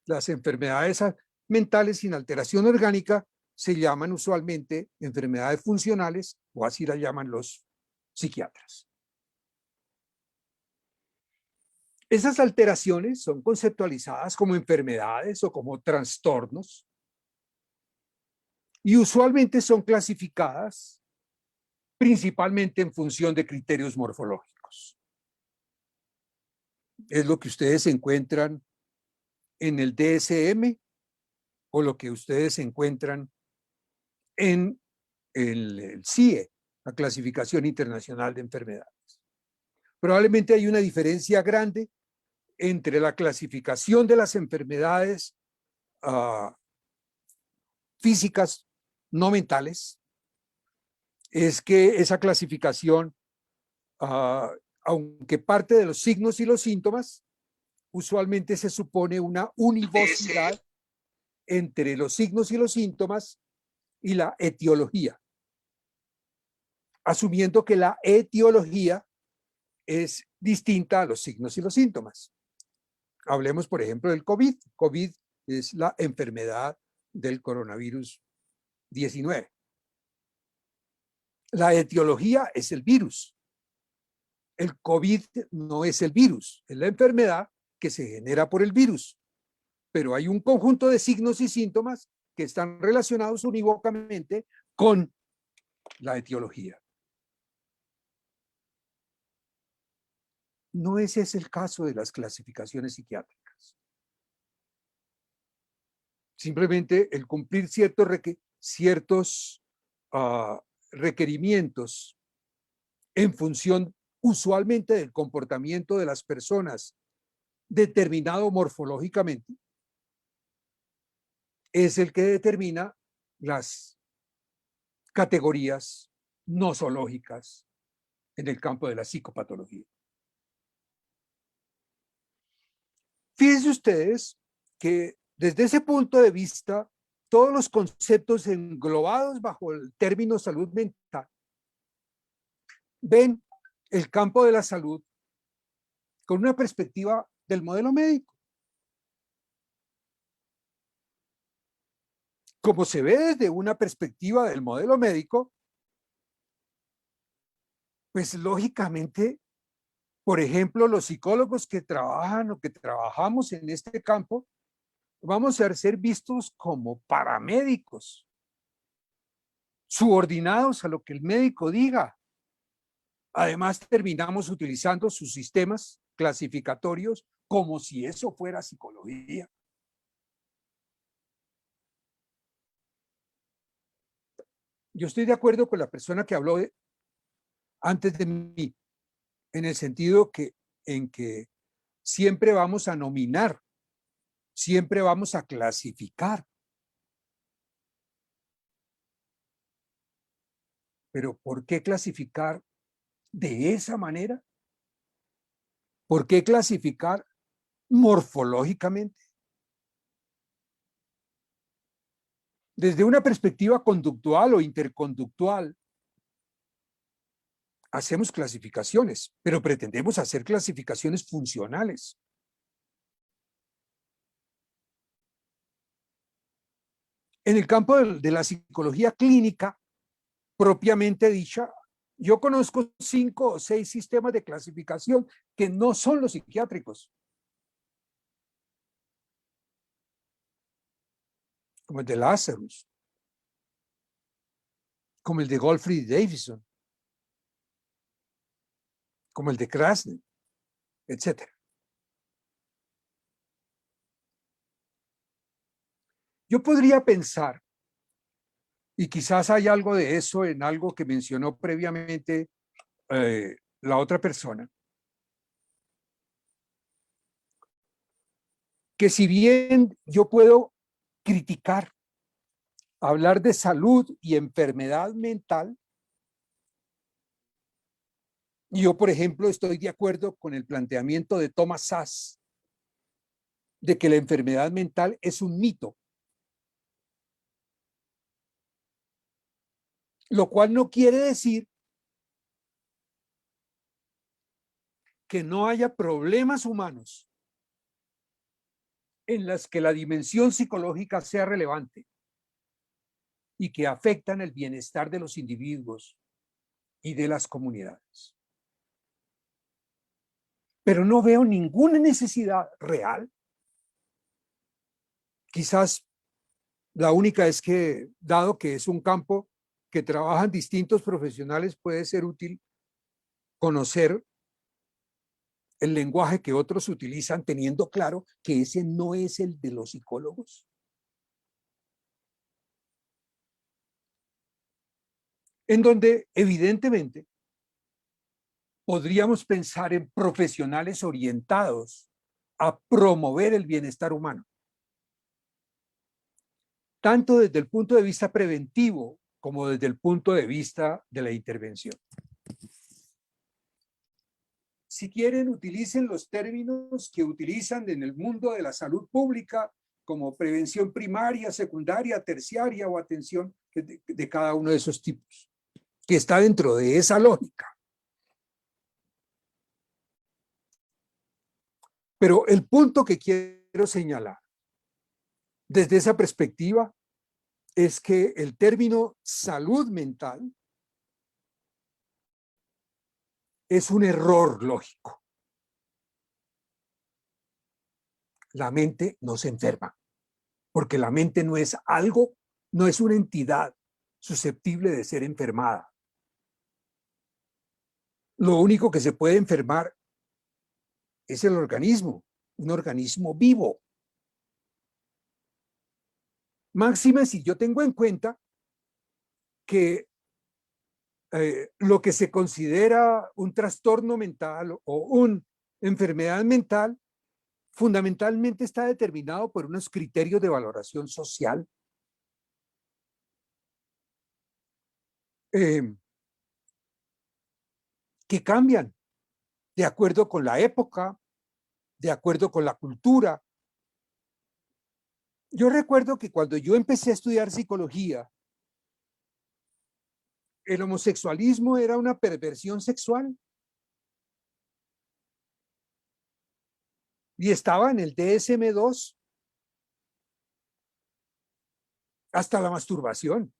Las enfermedades mentales sin alteración orgánica se llaman usualmente enfermedades funcionales, o así las llaman los psiquiatras. Esas alteraciones son conceptualizadas como enfermedades o como trastornos y usualmente son clasificadas principalmente en función de criterios morfológicos. Es lo que ustedes encuentran en el DSM o lo que ustedes encuentran en el CIE, la Clasificación Internacional de Enfermedades. Probablemente hay una diferencia grande entre la clasificación de las enfermedades físicas no mentales, es que esa clasificación, aunque parte de los signos y los síntomas, usualmente se supone una univocidad entre los signos y los síntomas y la etiología, asumiendo que la etiología es distinta a los signos y los síntomas. Hablemos, por ejemplo, del COVID. COVID es la enfermedad del coronavirus 19. La etiología es el virus. El COVID no es el virus, es la enfermedad que se genera por el virus. Pero hay un conjunto de signos y síntomas que están relacionados unívocamente con la etiología. No ese es el caso de las clasificaciones psiquiátricas. Simplemente el cumplir ciertos requerimientos en función usualmente del comportamiento de las personas determinado morfológicamente es el que determina las categorías nosológicas en el campo de la psicopatología. Fíjense ustedes que desde ese punto de vista, todos los conceptos englobados bajo el término salud mental ven el campo de la salud con una perspectiva del modelo médico. Como se ve desde una perspectiva del modelo médico, pues lógicamente, por ejemplo, los psicólogos que trabajan o que trabajamos en este campo, vamos a ser vistos como paramédicos, subordinados a lo que el médico diga. Además, terminamos utilizando sus sistemas clasificatorios como si eso fuera psicología. Yo estoy de acuerdo con la persona que habló antes de mí, en el sentido en que siempre vamos a nominar, siempre vamos a clasificar. Pero ¿por qué clasificar de esa manera? ¿Por qué clasificar morfológicamente? Desde una perspectiva conductual o interconductual, hacemos clasificaciones, pero pretendemos hacer clasificaciones funcionales. En el campo de la psicología clínica, propiamente dicha, yo conozco 5 o 6 sistemas de clasificación que no son los psiquiátricos, como el de Lazarus, como el de Gottfried Davidson, como el de Krasner, etc. Yo podría pensar, y quizás hay algo de eso en algo que mencionó previamente la otra persona, que si bien yo puedo criticar, hablar de salud y enfermedad mental, yo, por ejemplo, estoy de acuerdo con el planteamiento de Thomas Szasz de que la enfermedad mental es un mito, lo cual no quiere decir que no haya problemas humanos en las que la dimensión psicológica sea relevante y que afectan el bienestar de los individuos y de las comunidades. Pero no veo ninguna necesidad real. Quizás la única es que, dado que es un campo que trabajan distintos profesionales, puede ser útil conocer el lenguaje que otros utilizan, teniendo claro que ese no es el de los psicólogos. En donde, evidentemente, podríamos pensar en profesionales orientados a promover el bienestar humano, tanto desde el punto de vista preventivo como desde el punto de vista de la intervención. Si quieren, utilicen los términos que utilizan en el mundo de la salud pública como prevención primaria, secundaria, terciaria o atención de cada uno de esos tipos, que está dentro de esa lógica. Pero el punto que quiero señalar desde esa perspectiva es que el término salud mental es un error lógico. La mente no se enferma, porque la mente no es algo, no es una entidad susceptible de ser enfermada. Lo único que se puede enfermar es el organismo, un organismo vivo. Máxima si yo tengo en cuenta que lo que se considera un trastorno mental o una enfermedad mental fundamentalmente está determinado por unos criterios de valoración social que cambian de acuerdo con la época, de acuerdo con la cultura. Yo recuerdo que cuando yo empecé a estudiar psicología, el homosexualismo era una perversión sexual y estaba en el DSM-2 hasta la masturbación.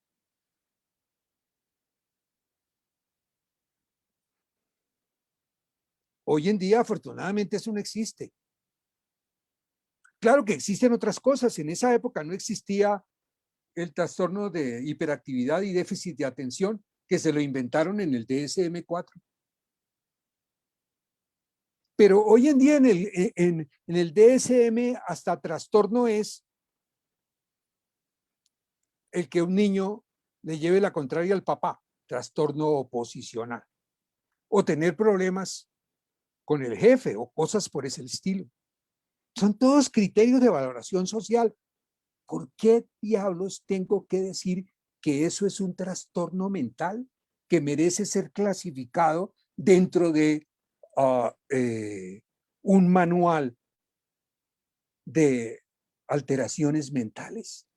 Hoy en día, afortunadamente, eso no existe. Claro que existen otras cosas. En esa época no existía el trastorno de hiperactividad y déficit de atención, que se lo inventaron en el DSM-4. Pero hoy en día en el DSM hasta trastorno es el que un niño le lleve la contraria al papá, trastorno oposicional, o tener problemas con el jefe o cosas por ese estilo. Son todos criterios de valoración social. ¿Por qué diablos tengo que decir que eso es un trastorno mental que merece ser clasificado dentro de un manual de alteraciones mentales.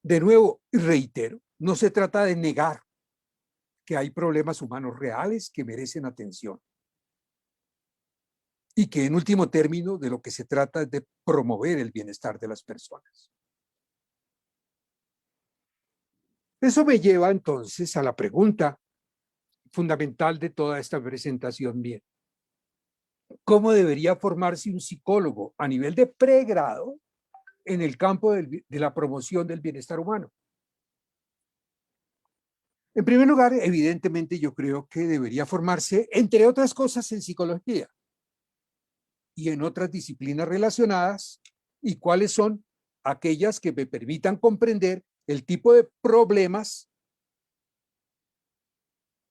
De nuevo, reitero, no se trata de negar que hay problemas humanos reales que merecen atención y que en último término de lo que se trata es de promover el bienestar de las personas. Eso me lleva entonces a la pregunta fundamental de toda esta presentación mía. ¿Cómo debería formarse un psicólogo a nivel de pregrado en el campo de la promoción del bienestar humano? En primer lugar, evidentemente yo creo que debería formarse, entre otras cosas, en psicología y en otras disciplinas relacionadas, y cuáles son aquellas que me permitan comprender el tipo de problemas,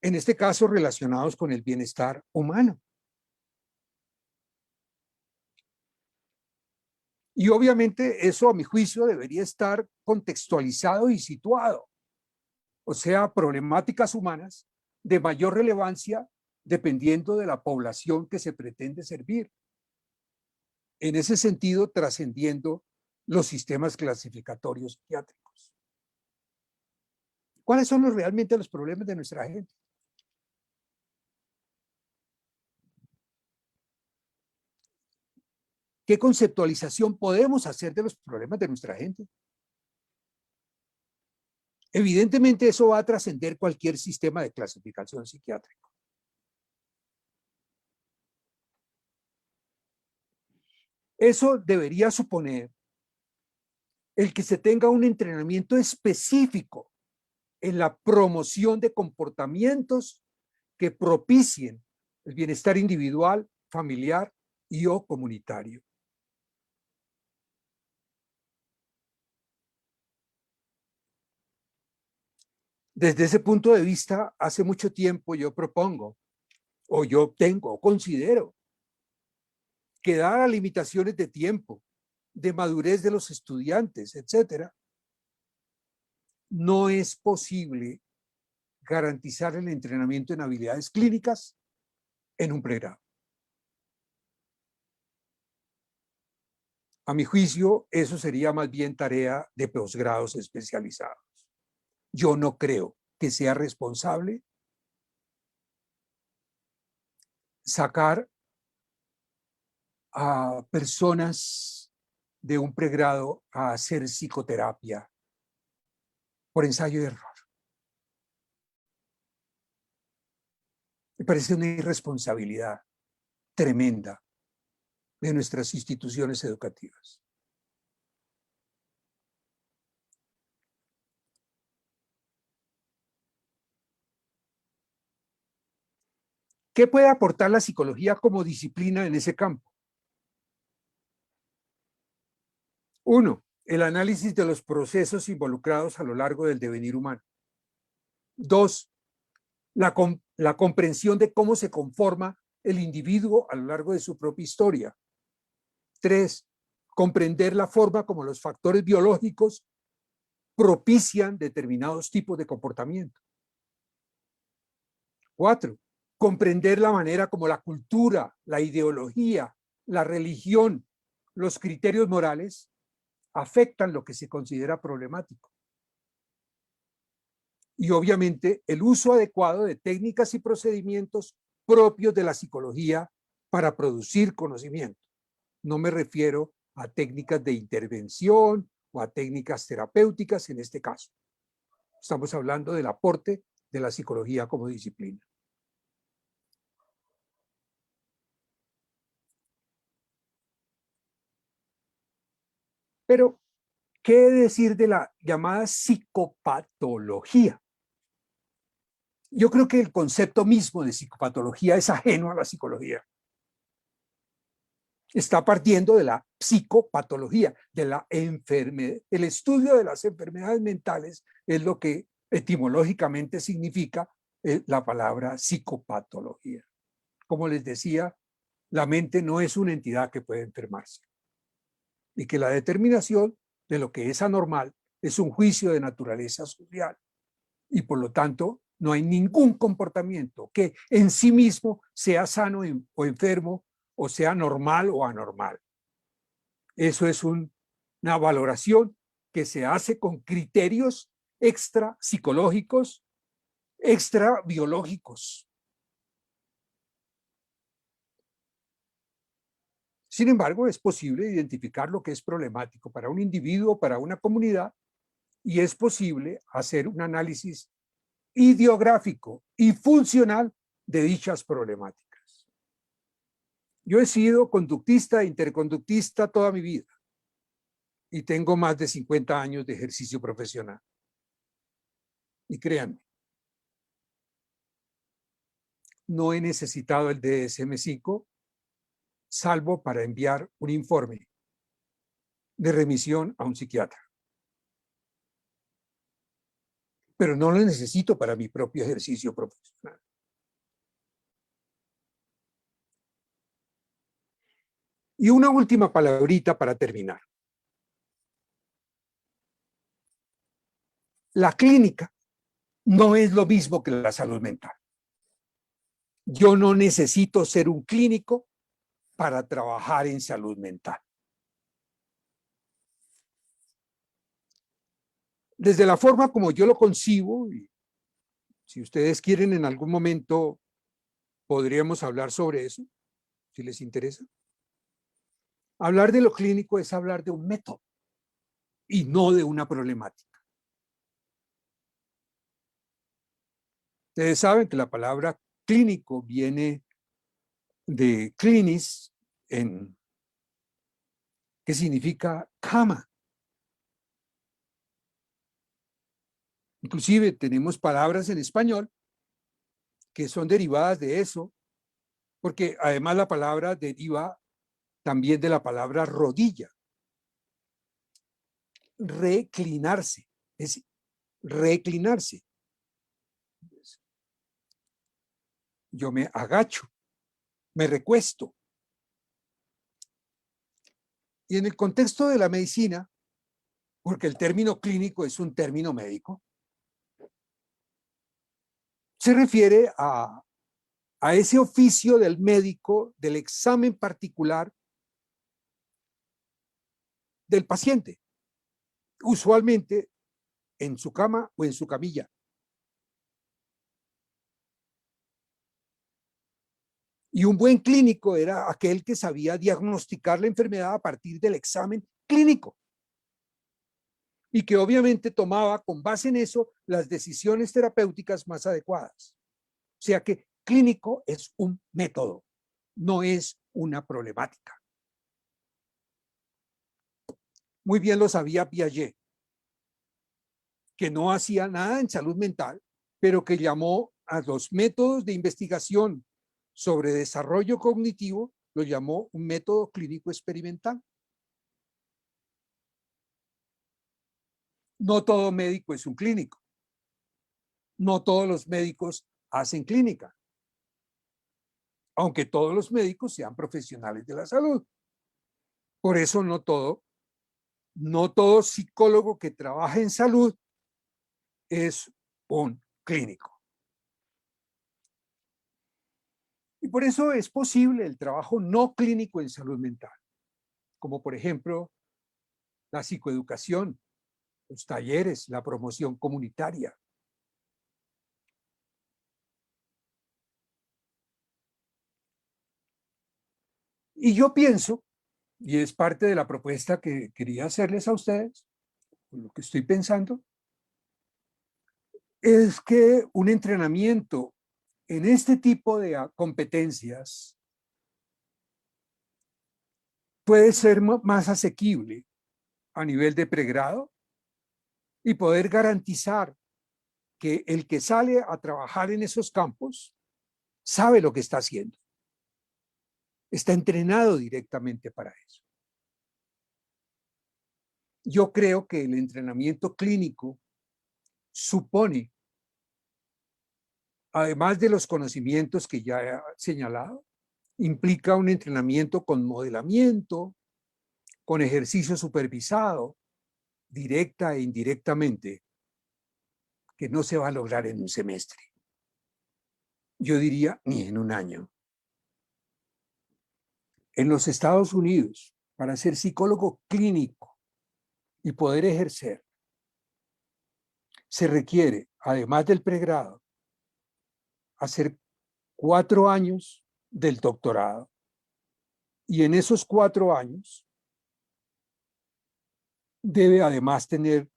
en este caso relacionados con el bienestar humano. Y obviamente eso, a mi juicio, debería estar contextualizado y situado. O sea, problemáticas humanas de mayor relevancia dependiendo de la población que se pretende servir. En ese sentido, trascendiendo los sistemas clasificatorios psiquiátricos. ¿Cuáles son realmente los problemas de nuestra gente? ¿Qué conceptualización podemos hacer de los problemas de nuestra gente? Evidentemente eso va a trascender cualquier sistema de clasificación psiquiátrica. Eso debería suponer el que se tenga un entrenamiento específico en la promoción de comportamientos que propicien el bienestar individual, familiar y o comunitario. Desde ese punto de vista, hace mucho tiempo yo propongo, o yo tengo, o considero, que dadas limitaciones de tiempo, de madurez de los estudiantes, etcétera, no es posible garantizar el entrenamiento en habilidades clínicas en un pregrado. A mi juicio, eso sería más bien tarea de posgrados especializados. Yo no creo que sea responsable sacar a personas de un pregrado a hacer psicoterapia por ensayo y error. Me parece una irresponsabilidad tremenda de nuestras instituciones educativas. ¿Qué puede aportar la psicología como disciplina en ese campo? Uno, el análisis de los procesos involucrados a lo largo del devenir humano. Dos, la comprensión de cómo se conforma el individuo a lo largo de su propia historia. Tres, comprender la forma como los factores biológicos propician determinados tipos de comportamiento. Cuatro, comprender la manera como la cultura, la ideología, la religión, los criterios morales afectan lo que se considera problemático. Y obviamente el uso adecuado de técnicas y procedimientos propios de la psicología para producir conocimiento. No me refiero a técnicas de intervención o a técnicas terapéuticas en este caso. Estamos hablando del aporte de la psicología como disciplina. Pero, ¿qué decir de la llamada psicopatología? Yo creo que el concepto mismo de psicopatología es ajeno a la psicología. Está partiendo de la psicopatología, de la enfermedad. El estudio de las enfermedades mentales es lo que etimológicamente significa la palabra psicopatología. Como les decía, la mente no es una entidad que puede enfermarse y que la determinación de lo que es anormal es un juicio de naturaleza social y por lo tanto no hay ningún comportamiento que en sí mismo sea sano o enfermo o sea normal o anormal. Eso es una valoración que se hace con criterios extra psicológicos, extra biológicos. Sin embargo, es posible identificar lo que es problemático para un individuo, para una comunidad, y es posible hacer un análisis ideográfico y funcional de dichas problemáticas. Yo he sido conductista e interconductista toda mi vida y tengo más de 50 años de ejercicio profesional. Y créanme, no he necesitado el DSM-5 salvo para enviar un informe de remisión a un psiquiatra. Pero no lo necesito para mi propio ejercicio profesional. Y una última palabrita para terminar. La clínica no es lo mismo que la salud mental. Yo no necesito ser un clínico para trabajar en salud mental. Desde la forma como yo lo concibo, y si ustedes quieren en algún momento podríamos hablar sobre eso, si les interesa. Hablar de lo clínico es hablar de un método y no de una problemática. Ustedes saben que la palabra clínico viene de clinis, que significa cama. Inclusive tenemos palabras en español que son derivadas de eso, porque además la palabra deriva también de la palabra rodilla. Reclinarse, es reclinarse. Yo me agacho, me recuesto. Y en el contexto de la medicina, porque el término clínico es un término médico, se refiere a ese oficio del médico, del examen particular del paciente, usualmente en su cama o en su camilla. Y un buen clínico era aquel que sabía diagnosticar la enfermedad a partir del examen clínico y que obviamente tomaba con base en eso las decisiones terapéuticas más adecuadas. O sea que clínico es un método, no es una problemática. Muy bien lo sabía Piaget, que no hacía nada en salud mental, pero que llamó a los métodos de investigación sobre desarrollo cognitivo, lo llamó un método clínico experimental. No todo médico es un clínico. No todos los médicos hacen clínica, aunque todos los médicos sean profesionales de la salud. Por eso no todo psicólogo que trabaja en salud es un clínico. Y por eso es posible el trabajo no clínico en salud mental, como por ejemplo la psicoeducación, los talleres, la promoción comunitaria. Y yo pienso, y es parte de la propuesta que quería hacerles a ustedes, lo que estoy pensando, es que un entrenamiento en este tipo de competencias puede ser más asequible a nivel de pregrado y poder garantizar que el que sale a trabajar en esos campos sabe lo que está haciendo. Está entrenado directamente para eso. Yo creo que el entrenamiento clínico supone, además de los conocimientos que ya he señalado, implica un entrenamiento con modelamiento, con ejercicio supervisado directa e indirectamente, que no se va a lograr en un semestre. Yo diría, ni en un año. En los Estados Unidos, para ser psicólogo clínico y poder ejercer, se requiere, además del pregrado, hacer 4 años del doctorado. Y en esos 4 años debe además tener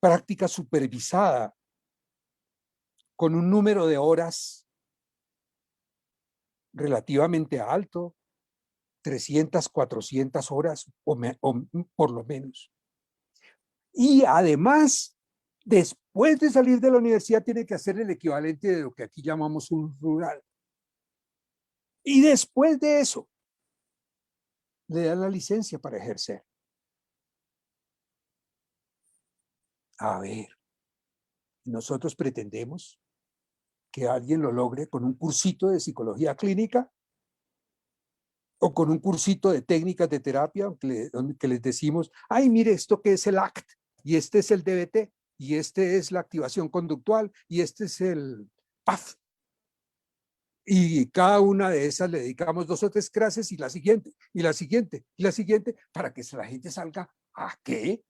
práctica supervisada con un número de horas relativamente alto, 300, 400 horas o por lo menos. Y además, después de salir de la universidad, tiene que hacer el equivalente de lo que aquí llamamos un rural. Y después de eso, le dan la licencia para ejercer. A ver, nosotros pretendemos que alguien lo logre con un cursito de psicología clínica o con un cursito de técnicas de terapia que les decimos, ay, mire, esto que es el ACT, y este es el DBT, y este es la activación conductual, y este es el PAF. Y cada una de esas le dedicamos 2 o 3 clases y la siguiente, y la siguiente, y la siguiente, para que la gente salga a qué.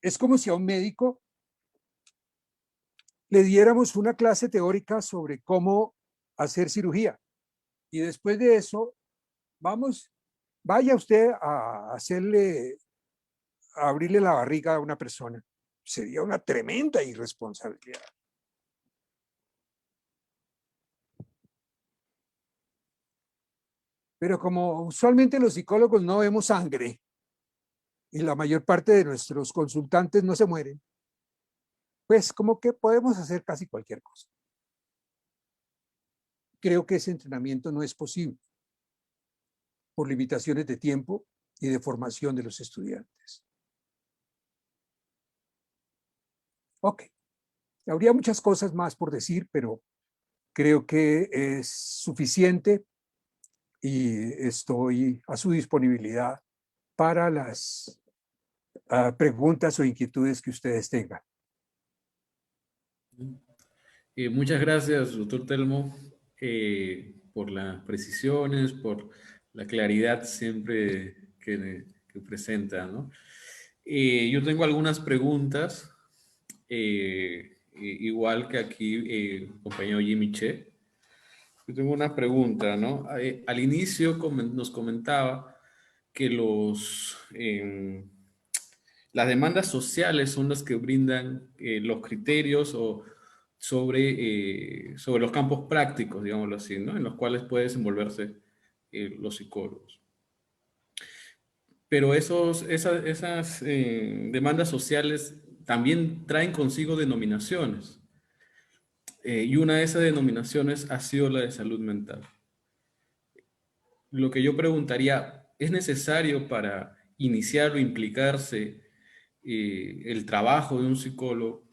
Es como si a un médico le diéramos una clase teórica sobre cómo hacer cirugía. Y después de eso, vaya usted a abrirle la barriga a una persona. Sería una tremenda irresponsabilidad. Pero como usualmente los psicólogos no vemos sangre y la mayor parte de nuestros consultantes no se mueren, pues como que podemos hacer casi cualquier cosa. Creo que ese entrenamiento no es posible por limitaciones de tiempo y de formación de los estudiantes. Ok, habría muchas cosas más por decir, pero creo que es suficiente y estoy a su disponibilidad para las preguntas o inquietudes que ustedes tengan. Muchas gracias, doctor Telmo, por las precisiones, por la claridad siempre que presenta, ¿no? Yo tengo algunas preguntas, igual que aquí el compañero Jimmy Che. Yo tengo una pregunta, ¿no? Al inicio nos comentaba que las demandas sociales son las que brindan los criterios sobre los campos prácticos, digámoslo así, ¿no? En los cuales pueden desenvolverse los psicólogos. Pero esas demandas sociales también traen consigo denominaciones. Y una de esas denominaciones ha sido la de salud mental. Lo que yo preguntaría, ¿es necesario para iniciar o implicarse el trabajo de un psicólogo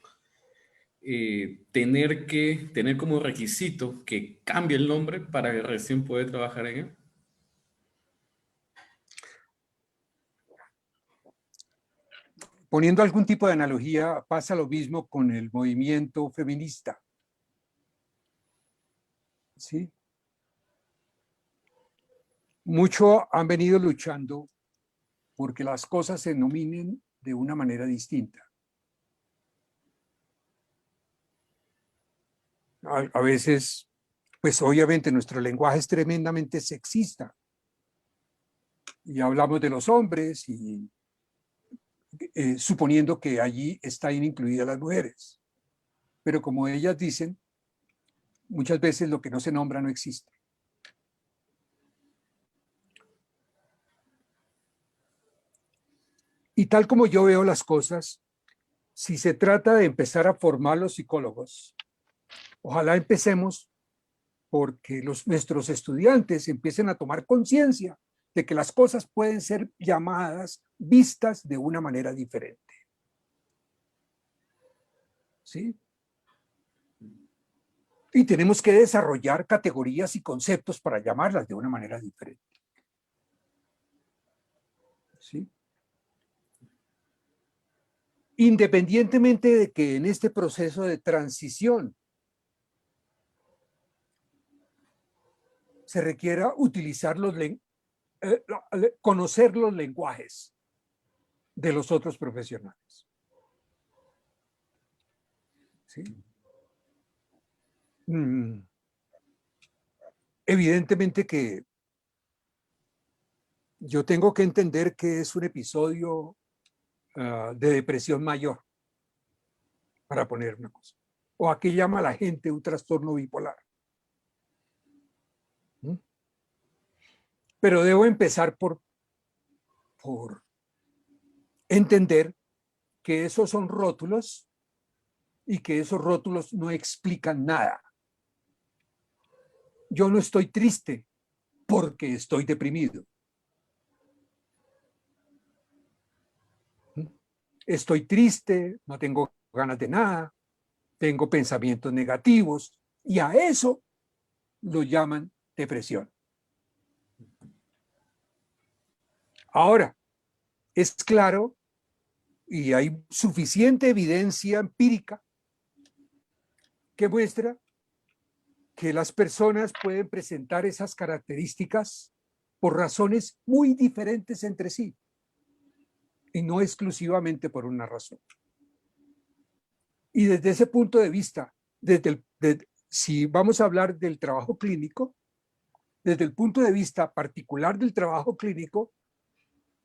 tener como requisito que cambie el nombre para que recién pueda trabajar en él? Poniendo algún tipo de analogía, pasa lo mismo con el movimiento feminista. ¿Sí? Mucho han venido luchando porque las cosas se denominen de una manera distinta. A veces, pues obviamente nuestro lenguaje es tremendamente sexista y hablamos de los hombres y suponiendo que allí están incluidas las mujeres. Pero como ellas dicen, muchas veces lo que no se nombra no existe. Y tal como yo veo las cosas, si se trata de empezar a formar los psicólogos, ojalá empecemos porque nuestros estudiantes empiecen a tomar conciencia de que las cosas pueden ser llamadas, vistas de una manera diferente. ¿Sí? Y tenemos que desarrollar categorías y conceptos para llamarlas de una manera diferente. ¿sí? Independientemente de que en este proceso de transición se requiera utilizar conocer los lenguajes de los otros profesionales. ¿Sí? Evidentemente que yo tengo que entender que es un episodio de depresión mayor, para poner una cosa. O a qué llama la gente un trastorno bipolar. Pero debo empezar por entender que esos son rótulos y que esos rótulos no explican nada. Yo no estoy triste porque estoy deprimido. Estoy triste, no tengo ganas de nada, tengo pensamientos negativos y a eso lo llaman depresión. Ahora, es claro y hay suficiente evidencia empírica que muestra que las personas pueden presentar esas características por razones muy diferentes entre sí y no exclusivamente por una razón. Y desde ese punto de vista, si vamos a hablar del trabajo clínico, desde el punto de vista particular del trabajo clínico,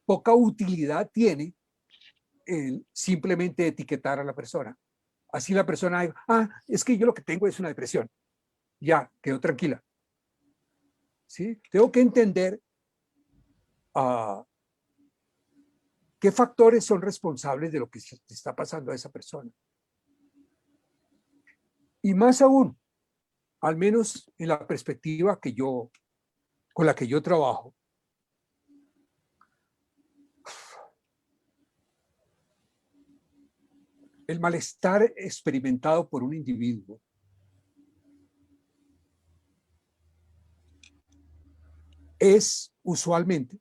poca utilidad tiene el simplemente etiquetar a la persona. Así la persona diga, es que yo lo que tengo es una depresión. Ya, quedó tranquila. ¿Sí? Tengo que entender qué factores son responsables de lo que se está pasando a esa persona. Y más aún, al menos en la perspectiva con la que yo trabajo, el malestar experimentado por un individuo es usualmente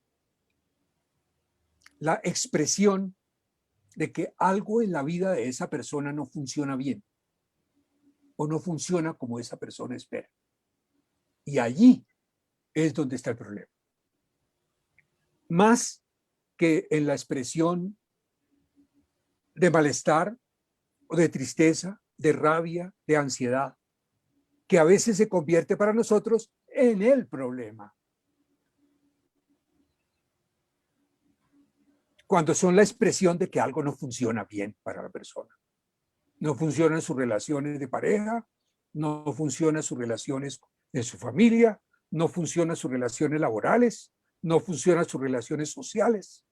la expresión de que algo en la vida de esa persona no funciona bien o no funciona como esa persona espera. Y allí es donde está el problema. Más que en la expresión de malestar o de tristeza, de rabia, de ansiedad, que a veces se convierte para nosotros en el problema. Cuando son la expresión de que algo no funciona bien para la persona. No funcionan sus relaciones de pareja, no funcionan sus relaciones en su familia, no funcionan sus relaciones laborales, no funcionan sus relaciones sociales,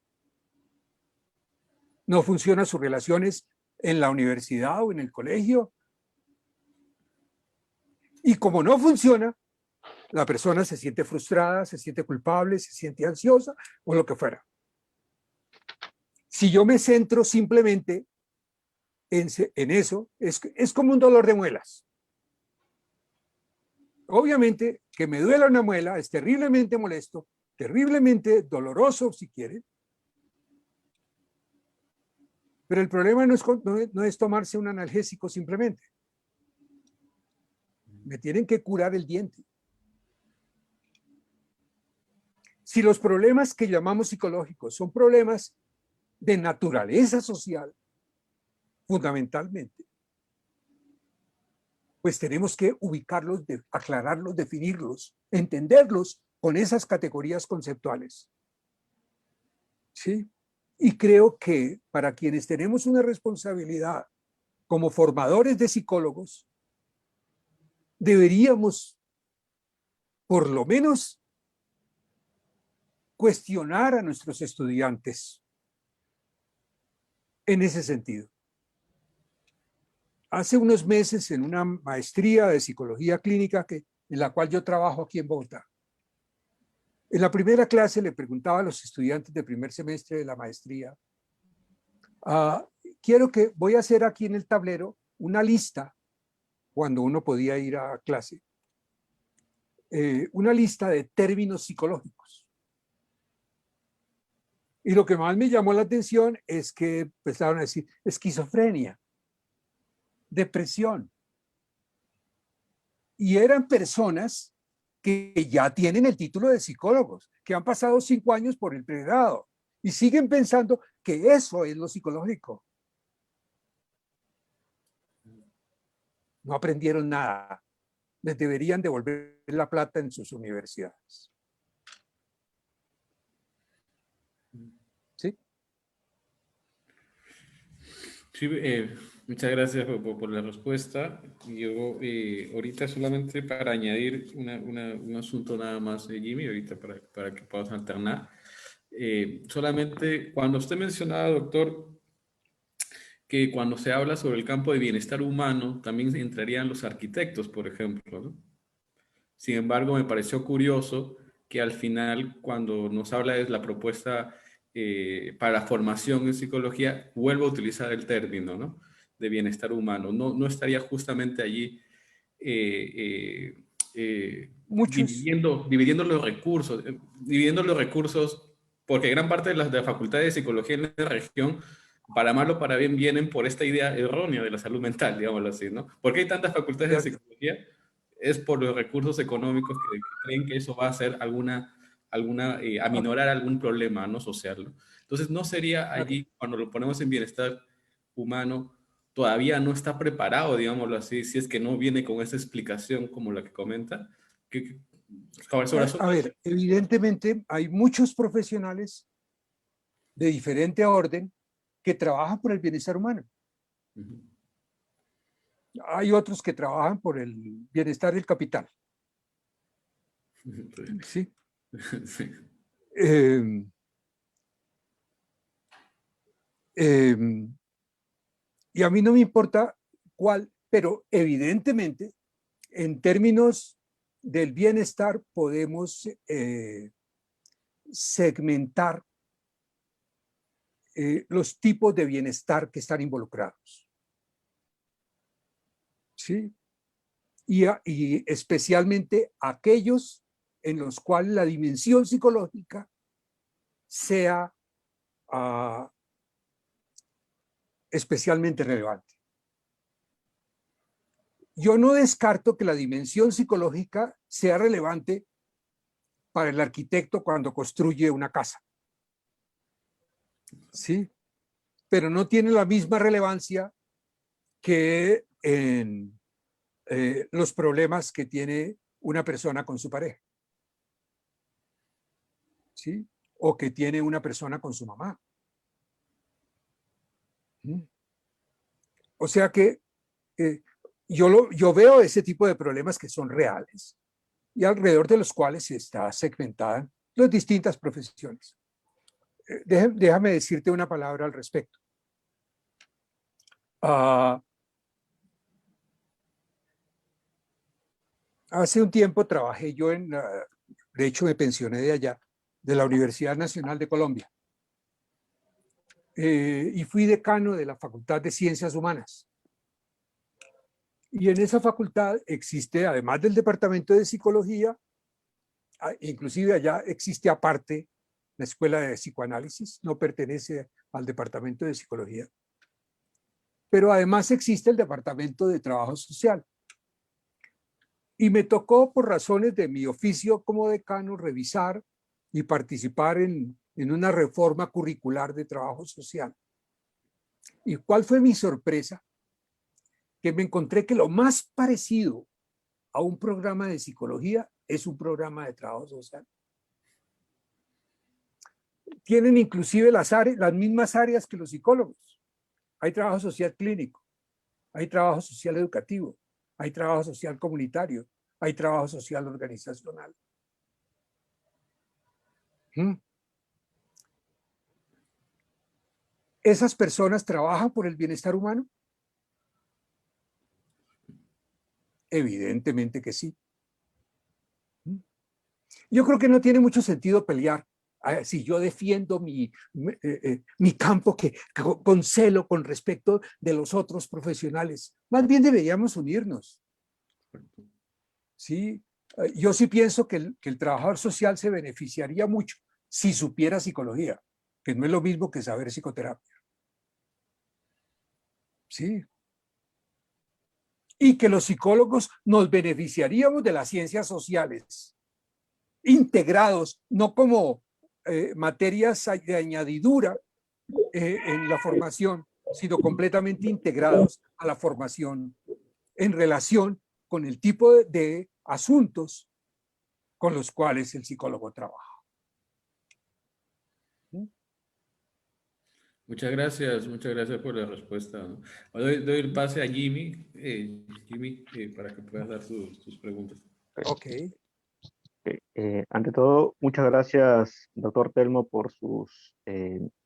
no funcionan sus relaciones en la universidad o en el colegio. Y como no funciona, la persona se siente frustrada, se siente culpable, se siente ansiosa o lo que fuera. Si yo me centro simplemente en eso, es como un dolor de muelas. Obviamente que me duela una muela es terriblemente molesto, terriblemente doloroso si quiere, pero el problema no es tomarse un analgésico simplemente. Me tienen que curar el diente. Si los problemas que llamamos psicológicos son problemas de naturaleza social, fundamentalmente, pues tenemos que ubicarlos, aclararlos, definirlos, entenderlos con esas categorías conceptuales. ¿Sí? Y creo que para quienes tenemos una responsabilidad como formadores de psicólogos, deberíamos por lo menos cuestionar a nuestros estudiantes en ese sentido. Hace unos meses, en una maestría de psicología clínica en la cual yo trabajo aquí en Bogotá, en la primera clase le preguntaba a los estudiantes del primer semestre de la maestría, voy a hacer aquí en el tablero una lista, cuando uno podía ir a clase, una lista de términos psicológicos. Y lo que más me llamó la atención es que empezaron a decir esquizofrenia, depresión. Y eran personas que ya tienen el título de psicólogos, que han pasado 5 años por el pregrado y siguen pensando que eso es lo psicológico. No aprendieron nada. Les deberían devolver la plata en sus universidades. ¿Sí? Sí, muchas gracias por la respuesta. Yo ahorita solamente para añadir un asunto nada más, Jimmy, ahorita para que podamos alternar. Solamente cuando usted mencionaba, doctor, que cuando se habla sobre el campo de bienestar humano, también entrarían los arquitectos, por ejemplo, ¿no? Sin embargo, me pareció curioso que al final, cuando nos habla de la propuesta para formación en psicología, vuelvo a utilizar el término, ¿no?, de bienestar humano. No estaría justamente allí Muchos. dividiendo los recursos, porque gran parte de las facultades de psicología en la región, para mal o para bien, vienen por esta idea errónea de la salud mental, digámoslo así, ¿no? ¿Por qué hay tantas facultades de psicología? Es por los recursos económicos que creen que eso va a hacer aminorar algún problema, ¿no?, social, ¿no? Entonces, ¿no sería allí, cuando lo ponemos en bienestar humano, todavía no está preparado, digámoslo así, si es que no viene con esa explicación como la que comenta? A ver, evidentemente hay muchos profesionales de diferente orden que trabajan por el bienestar humano. Hay otros que trabajan por el bienestar del capital. ¿Sí? Sí. Y a mí no me importa cuál, pero evidentemente en términos del bienestar podemos segmentar los tipos de bienestar que están involucrados. ¿Sí? Y especialmente aquellos en los cuales la dimensión psicológica sea especialmente relevante. Yo no descarto que la dimensión psicológica sea relevante para el arquitecto cuando construye una casa. ¿Sí? Pero no tiene la misma relevancia que en los problemas que tiene una persona con su pareja. ¿Sí? O que tiene una persona con su mamá. ¿Sí? O sea que yo veo ese tipo de problemas que son reales y alrededor de los cuales se está segmentada las distintas profesiones. Déjame decirte una palabra al respecto. Hace un tiempo trabajé yo de hecho me pensioné de allá, de la Universidad Nacional de Colombia. Y fui decano de la Facultad de Ciencias Humanas. Y en esa facultad existe, además del Departamento de Psicología, inclusive allá existe aparte la Escuela de Psicoanálisis, no pertenece al Departamento de Psicología. Pero además existe el Departamento de Trabajo Social. Y me tocó, por razones de mi oficio como decano, revisar y participar en una reforma curricular de trabajo social. ¿Y cuál fue mi sorpresa? Que me encontré que lo más parecido a un programa de psicología es un programa de trabajo social. Tienen inclusive las mismas áreas que los psicólogos. Hay trabajo social clínico, hay trabajo social educativo, hay trabajo social comunitario, hay trabajo social organizacional. ¿Esas personas trabajan por el bienestar humano? Evidentemente que sí. Yo creo que no tiene mucho sentido pelear. Si yo defiendo mi campo con celo con respecto de los otros profesionales, más bien deberíamos unirnos. ¿Sí? Yo sí pienso que el trabajador social se beneficiaría mucho si supiera psicología, que no es lo mismo que saber psicoterapia. Sí. Y que los psicólogos nos beneficiaríamos de las ciencias sociales, integrados, no como materias de añadidura en la formación, sino completamente integrados a la formación en relación con el tipo de asuntos con los cuales el psicólogo trabaja. Muchas gracias por la respuesta, ¿no? Doy el pase a Jimmy, para que puedas dar tus preguntas. Ok. Ante todo, muchas gracias, doctor Telmo, por sus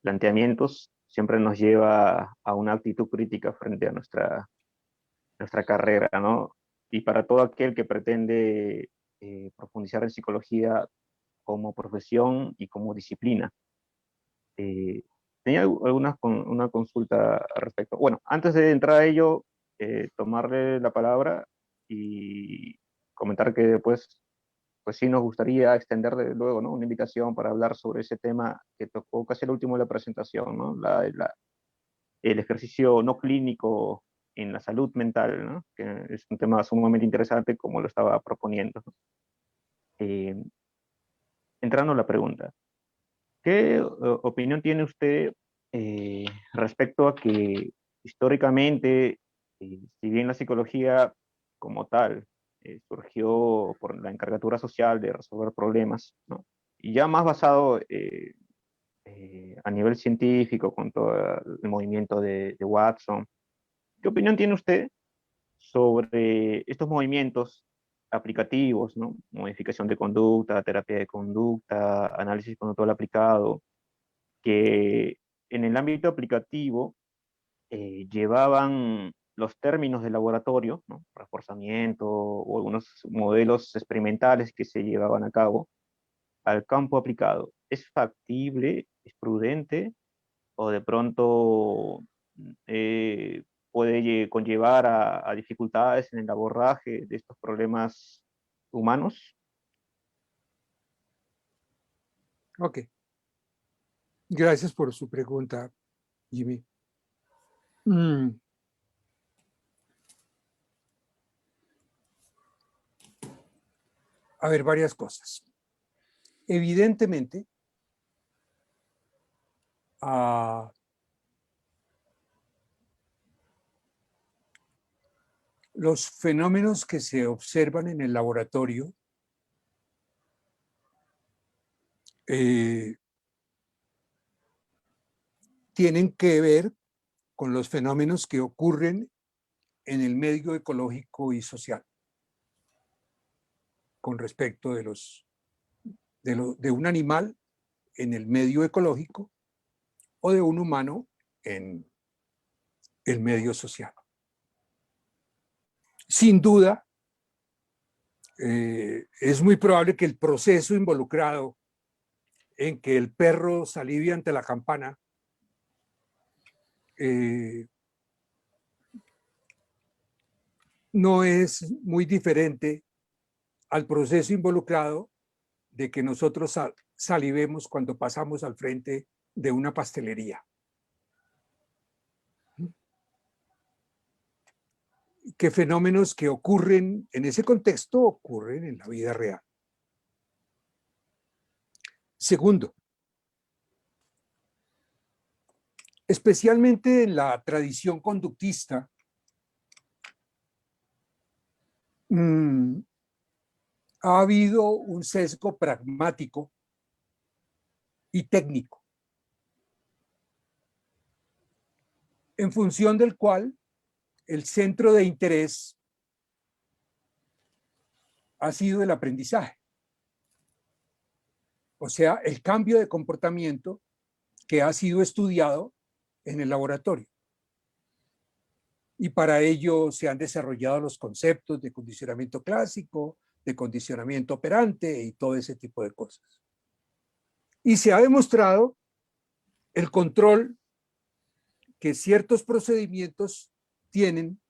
planteamientos. Siempre nos lleva a una actitud crítica frente a nuestra carrera, ¿no? Y para todo aquel que pretende profundizar en psicología como profesión y como disciplina. Tenía una consulta al respecto. Bueno, antes de entrar a ello, tomarle la palabra y comentar que después, pues sí nos gustaría extender luego, ¿no? Una invitación para hablar sobre ese tema que tocó casi el último de la presentación, ¿no? El ejercicio no clínico en la salud mental, ¿no? Que es un tema sumamente interesante como lo estaba proponiendo, ¿no? Eh, Entrando a la pregunta, ¿qué opinión tiene usted respecto a que históricamente, si bien la psicología como tal surgió por la encargatura social de resolver problemas, ¿no? Y ya más basado a nivel científico con todo el movimiento de Watson, ¿qué opinión tiene usted sobre estos movimientos aplicativos, ¿no? Modificación de conducta, terapia de conducta, análisis conductual aplicado, que en el ámbito aplicativo llevaban los términos de laboratorio, ¿no? Reforzamiento o algunos modelos experimentales que se llevaban a cabo al campo aplicado? ¿Es factible, es prudente o de pronto eh, puede conllevar a dificultades en el abordaje de estos problemas humanos? Ok. Gracias por su pregunta, Jimmy. A ver, varias cosas. Evidentemente, los fenómenos que se observan en el laboratorio tienen que ver con los fenómenos que ocurren en el medio ecológico y social con respecto de un animal en el medio ecológico o de un humano en el medio social. Sin duda, es muy probable que el proceso involucrado en que el perro salivia ante la campana no es muy diferente al proceso involucrado de que nosotros salivemos cuando pasamos al frente de una pastelería. ¿Qué fenómenos que ocurren en ese contexto ocurren en la vida real? Segundo, especialmente en la tradición conductista, ha habido un sesgo pragmático y técnico, en función del cual el centro de interés ha sido el aprendizaje. O sea, el cambio de comportamiento que ha sido estudiado en el laboratorio. Y para ello se han desarrollado los conceptos de condicionamiento clásico, de condicionamiento operante y todo ese tipo de cosas. Y se ha demostrado el control que ciertos procedimientos tienen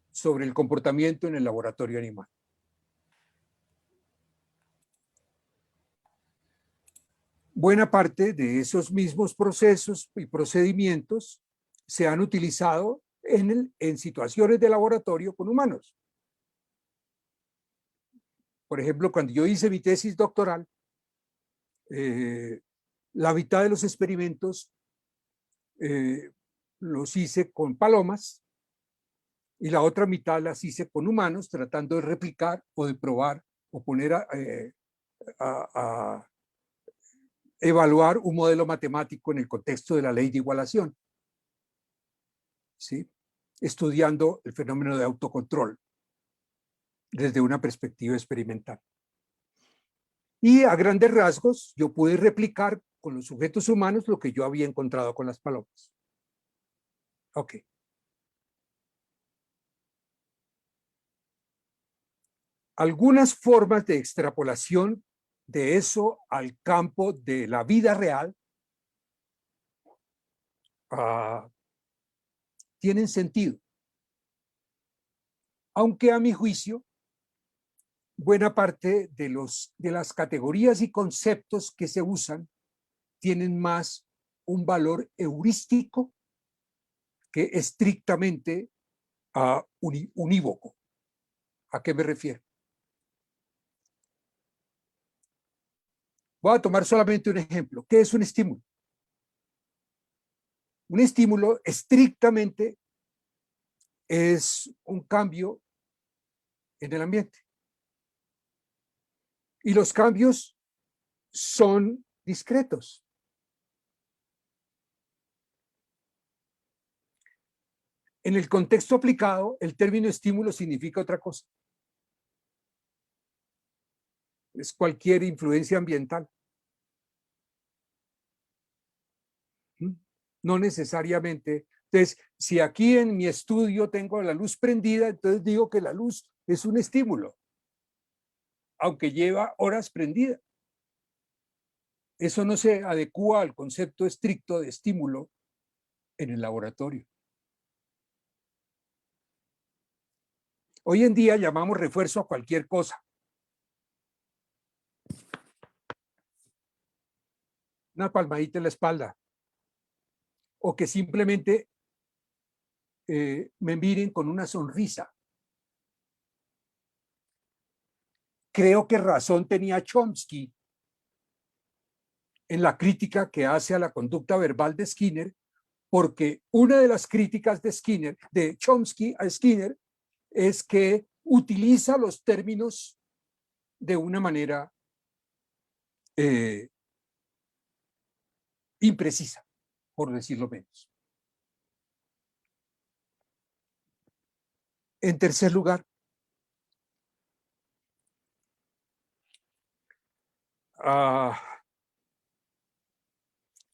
sobre el comportamiento en el laboratorio animal. buena parte de esos mismos procesos y procedimientos se han utilizado en situaciones de laboratorio con humanos. Por ejemplo, cuando yo hice mi tesis doctoral, la mitad de los experimentos los hice con palomas y la otra mitad las hice con humanos, tratando de replicar o de probar o poner a evaluar un modelo matemático en el contexto de la ley de igualación, ¿sí? Estudiando el fenómeno de autocontrol desde una perspectiva experimental. Y a grandes rasgos, yo pude replicar con los sujetos humanos lo que yo había encontrado con las palomas. Ok. Algunas formas de extrapolación de eso al campo de la vida real tienen sentido. Aunque a mi juicio, buena parte de las categorías y conceptos que se usan tienen más un valor heurístico que estrictamente unívoco. ¿A qué me refiero? Voy a tomar solamente un ejemplo. ¿Qué es un estímulo? Un estímulo estrictamente es un cambio en el ambiente. Y los cambios son discretos. En el contexto aplicado, el término estímulo significa otra cosa. Es cualquier influencia ambiental. No necesariamente. Entonces, si aquí en mi estudio tengo la luz prendida, entonces digo que la luz es un estímulo, aunque lleva horas prendida. Eso no se adecúa al concepto estricto de estímulo en el laboratorio. Hoy en día llamamos refuerzo a cualquier cosa. Una palmadita en la espalda. O que simplemente me miren con una sonrisa. Creo que razón tenía Chomsky en la crítica que hace a la conducta verbal de Skinner, porque una de las críticas de Skinner, de Chomsky a Skinner, es que utiliza los términos de una manera imprecisa, por decirlo menos. En tercer lugar,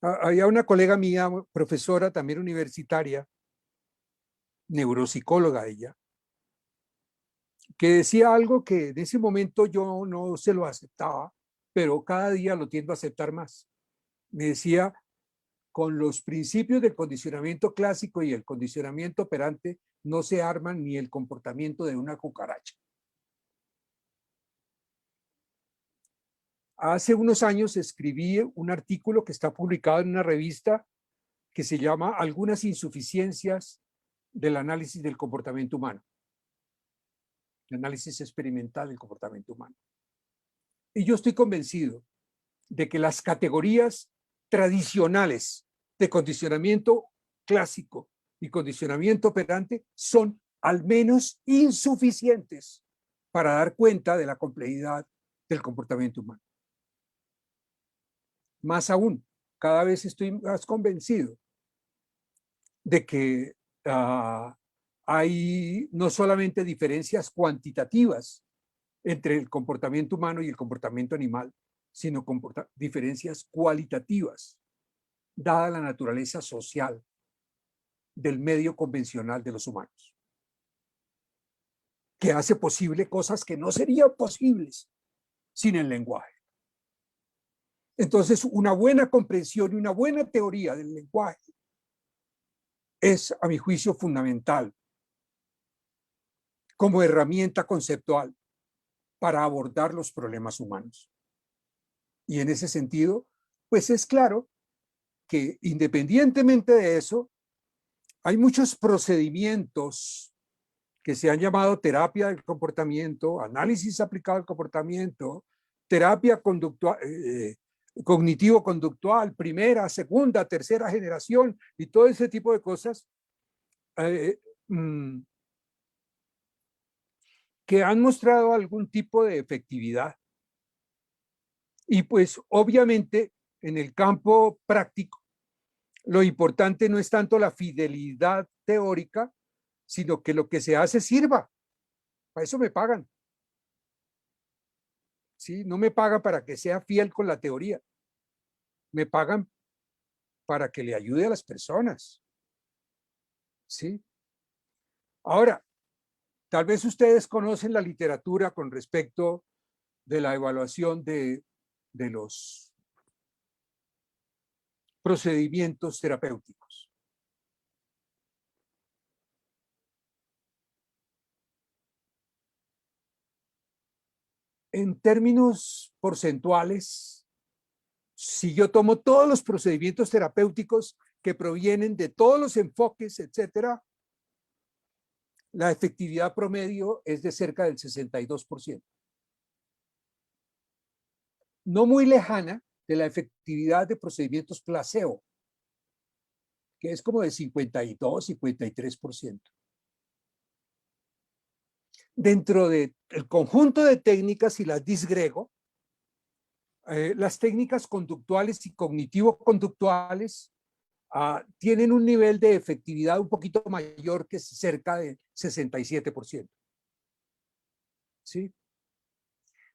había una colega mía, profesora también universitaria, neuropsicóloga ella, que decía algo que en ese momento yo no se lo aceptaba, pero cada día lo tiendo a aceptar más. Me decía, con los principios del condicionamiento clásico y el condicionamiento operante no se arman ni el comportamiento de una cucaracha. Hace unos años escribí un artículo que está publicado en una revista que se llama Algunas insuficiencias del análisis del comportamiento humano, el análisis experimental del comportamiento humano. Y yo estoy convencido de que las categorías tradicionales de condicionamiento clásico y condicionamiento operante son al menos insuficientes para dar cuenta de la complejidad del comportamiento humano. Más aún, cada vez estoy más convencido de que hay no solamente diferencias cuantitativas entre el comportamiento humano y el comportamiento animal, sino diferencias cualitativas, dada la naturaleza social del medio convencional de los humanos, que hace posible cosas que no serían posibles sin el lenguaje. Entonces, una buena comprensión y una buena teoría del lenguaje es, a mi juicio, fundamental como herramienta conceptual para abordar los problemas humanos. Y en ese sentido, pues es claro que independientemente de eso, hay muchos procedimientos que se han llamado terapia del comportamiento, análisis aplicado al comportamiento, terapia conductual, cognitivo-conductual, primera, segunda, tercera generación y todo ese tipo de cosas que han mostrado algún tipo de efectividad. Y pues obviamente en el campo práctico, lo importante no es tanto la fidelidad teórica, sino que lo que se hace sirva. Para eso me pagan. ¿Sí? No me pagan para que sea fiel con la teoría. Me pagan para que le ayude a las personas. ¿Sí? Ahora, tal vez ustedes conocen la literatura con respecto de la evaluación de los procedimientos terapéuticos. En términos porcentuales, si yo tomo todos los procedimientos terapéuticos que provienen de todos los enfoques, etcétera, la efectividad promedio es de cerca del 62%. No muy lejana de la efectividad de procedimientos placebo, que es como de 52, 53%. Dentro del conjunto de técnicas y las disgrego, las técnicas conductuales y cognitivo-conductuales tienen un nivel de efectividad un poquito mayor, que es cerca de 67%. ¿Sí?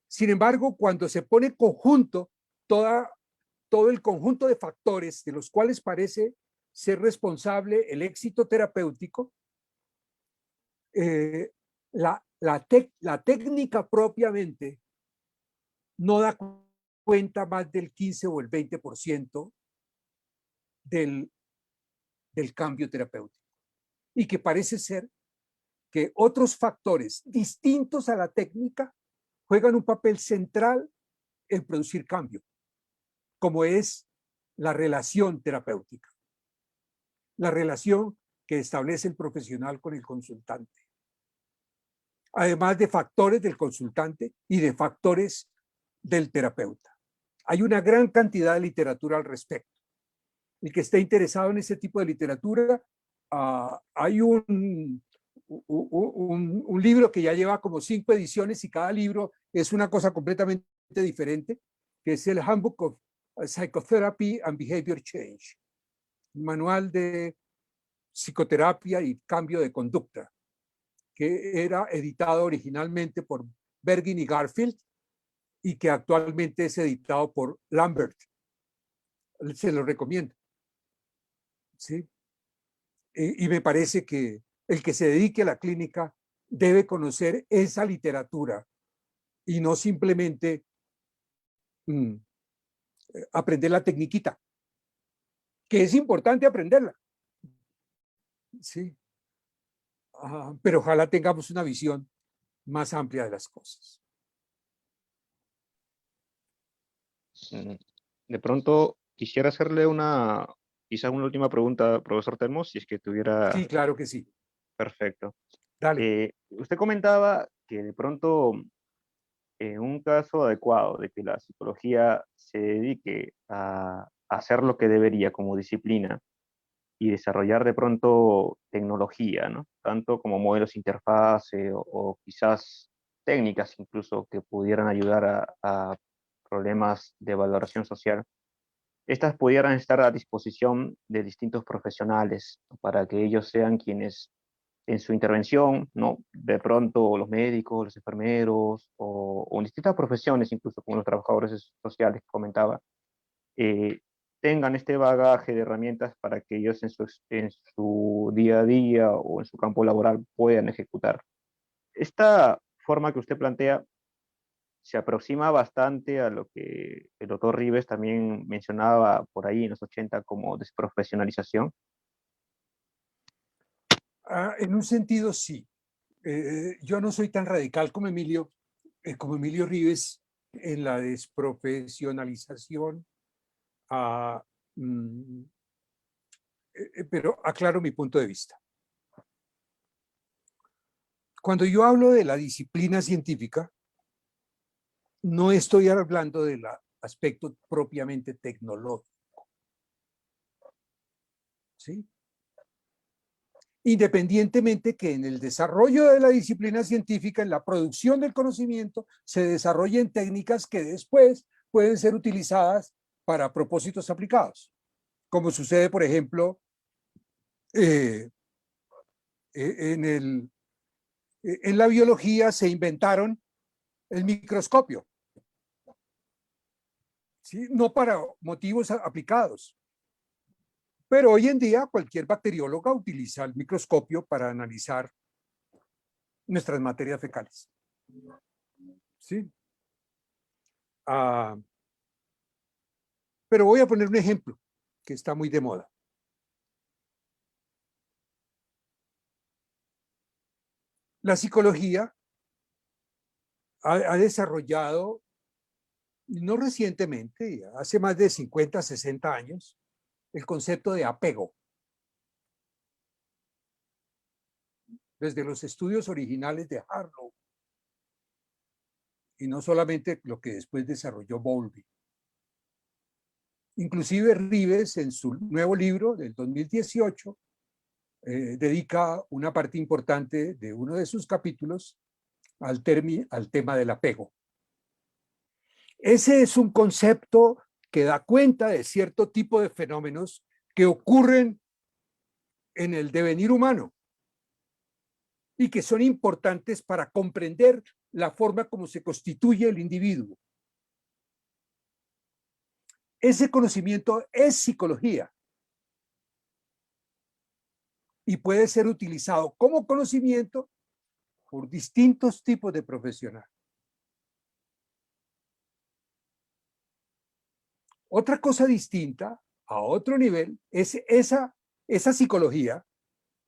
Sin embargo, cuando se pone conjunto, todo el conjunto de factores de los cuales parece ser responsable el éxito terapéutico, la técnica propiamente no da cuenta más del 15 o el 20% del cambio terapéutico. Y que parece ser que otros factores distintos a la técnica juegan un papel central en producir cambio, como es la relación terapéutica, la relación que establece el profesional con el consultante, además de factores del consultante y de factores del terapeuta. Hay una gran cantidad de literatura al respecto. El que esté interesado en ese tipo de literatura, hay un libro que ya lleva como 5 ediciones y cada libro es una cosa completamente diferente, que es el Handbook of Psychotherapy and Behavior Change, manual de psicoterapia y cambio de conducta, que era editado originalmente por Bergin y Garfield y que actualmente es editado por Lambert. Se lo recomiendo. ¿Sí? Y me parece que el que se dedique a la clínica debe conocer esa literatura y no simplemente aprender la tecniquita, que es importante aprenderla. Sí. Pero ojalá tengamos una visión más amplia de las cosas. De pronto quisiera hacerle quizás una última pregunta, profesor Telmo, si es que tuviera. Sí, claro que sí. Perfecto. Dale. Usted comentaba que de pronto, en un caso adecuado de que la psicología se dedique a hacer lo que debería como disciplina y desarrollar de pronto tecnología, ¿no? Tanto como modelos interfase o quizás técnicas incluso que pudieran ayudar a problemas de valoración social, estas pudieran estar a disposición de distintos profesionales, ¿no? Para que ellos sean quienes en su intervención, ¿no? De pronto los médicos, los enfermeros o en distintas profesiones, incluso como los trabajadores sociales que comentaba, eh, tengan este bagaje de herramientas para que ellos en su día a día o en su campo laboral puedan ejecutar. Esta forma que usted plantea se aproxima bastante a lo que el doctor Rives también mencionaba por ahí en los 80 como desprofesionalización. En un sentido, sí. Yo no soy tan radical como Emilio Rives en la desprofesionalización. Ah, mm, pero aclaro mi punto de vista. Cuando yo hablo de la disciplina científica, no estoy hablando del aspecto propiamente tecnológico, ¿sí? Independientemente que en el desarrollo de la disciplina científica, en la producción del conocimiento, se desarrollen técnicas que después pueden ser utilizadas para propósitos aplicados, como sucede, por ejemplo, en la biología se inventaron el microscopio, ¿sí? No para motivos aplicados, pero hoy en día cualquier bacterióloga utiliza el microscopio para analizar nuestras materias fecales, ¿sí? Ah, pero voy a poner un ejemplo que está muy de moda. La psicología ha desarrollado, no recientemente, hace más de 50, 60 años, el concepto de apego. Desde los estudios originales de Harlow, y no solamente lo que después desarrolló Bowlby. Inclusive Rives, en su nuevo libro del 2018, dedica una parte importante de uno de sus capítulos al tema del apego. Ese es un concepto que da cuenta de cierto tipo de fenómenos que ocurren en el devenir humano y que son importantes para comprender la forma como se constituye el individuo. Ese conocimiento es psicología y puede ser utilizado como conocimiento por distintos tipos de profesionales. Otra cosa distinta, a otro nivel, es esa psicología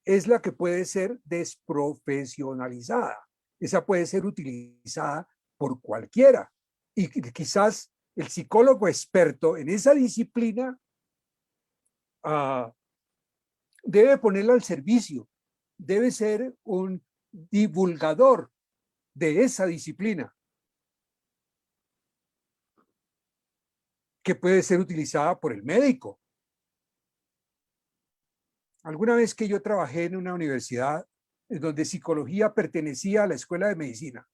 es la que puede ser desprofesionalizada. Esa puede ser utilizada por cualquiera. Y quizás el psicólogo experto en esa disciplina debe ponerla al servicio, debe ser un divulgador de esa disciplina que puede ser utilizada por el médico. Alguna vez que yo trabajé en una universidad donde psicología pertenecía a la escuela de medicina,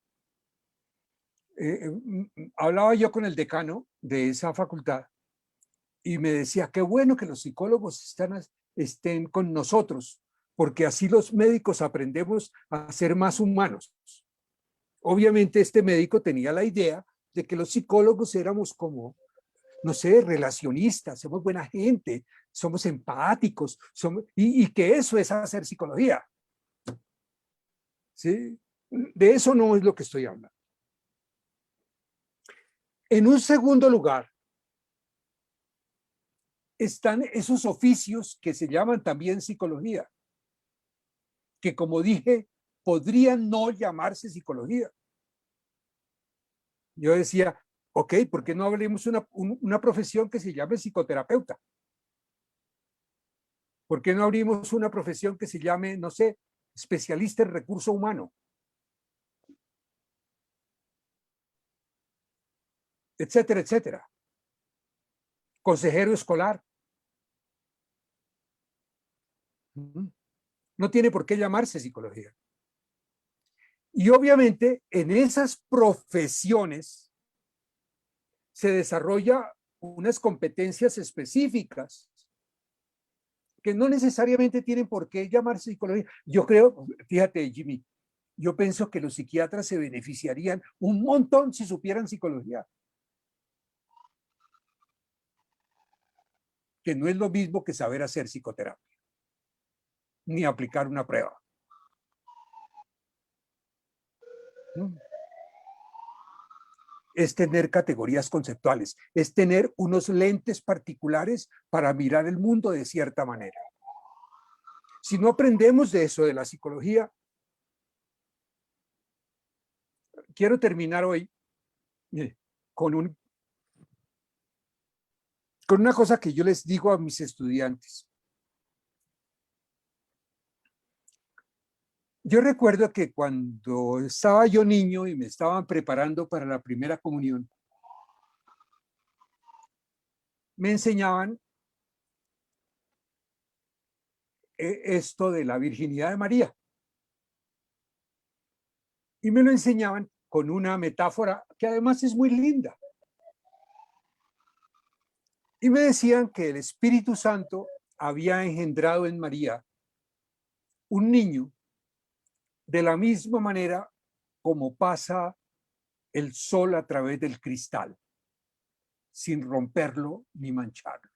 hablaba yo con el decano de esa facultad y me decía, qué bueno que los psicólogos estén con nosotros, porque así los médicos aprendemos a ser más humanos. Obviamente este médico tenía la idea de que los psicólogos éramos como, no sé, relacionistas, somos buena gente, somos empáticos, y que eso es hacer psicología. ¿Sí? De eso no es lo que estoy hablando. En un segundo lugar, están esos oficios que se llaman también psicología, que como dije, podrían no llamarse psicología. Yo decía, ok, ¿por qué no abrimos una profesión que se llame psicoterapeuta? ¿Por qué no abrimos una profesión que se llame, no sé, especialista en recurso humano? Etcétera, etcétera. Consejero escolar. No tiene por qué llamarse psicología. Y obviamente en esas profesiones se desarrolla unas competencias específicas que no necesariamente tienen por qué llamarse psicología. Yo creo, fíjate, Jimmy, yo pienso que los psiquiatras se beneficiarían un montón si supieran psicología. Que no es lo mismo que saber hacer psicoterapia, ni aplicar una prueba. Es tener categorías conceptuales, es tener unos lentes particulares para mirar el mundo de cierta manera. Si no aprendemos de eso, de la psicología, quiero terminar hoy con con una cosa que yo les digo a mis estudiantes. Yo recuerdo que cuando estaba yo niño y me estaban preparando para la primera comunión, me enseñaban esto de la virginidad de María. Y me lo enseñaban con una metáfora que además es muy linda. Y me decían que el Espíritu Santo había engendrado en María un niño de la misma manera como pasa el sol a través del cristal, sin romperlo ni mancharlo.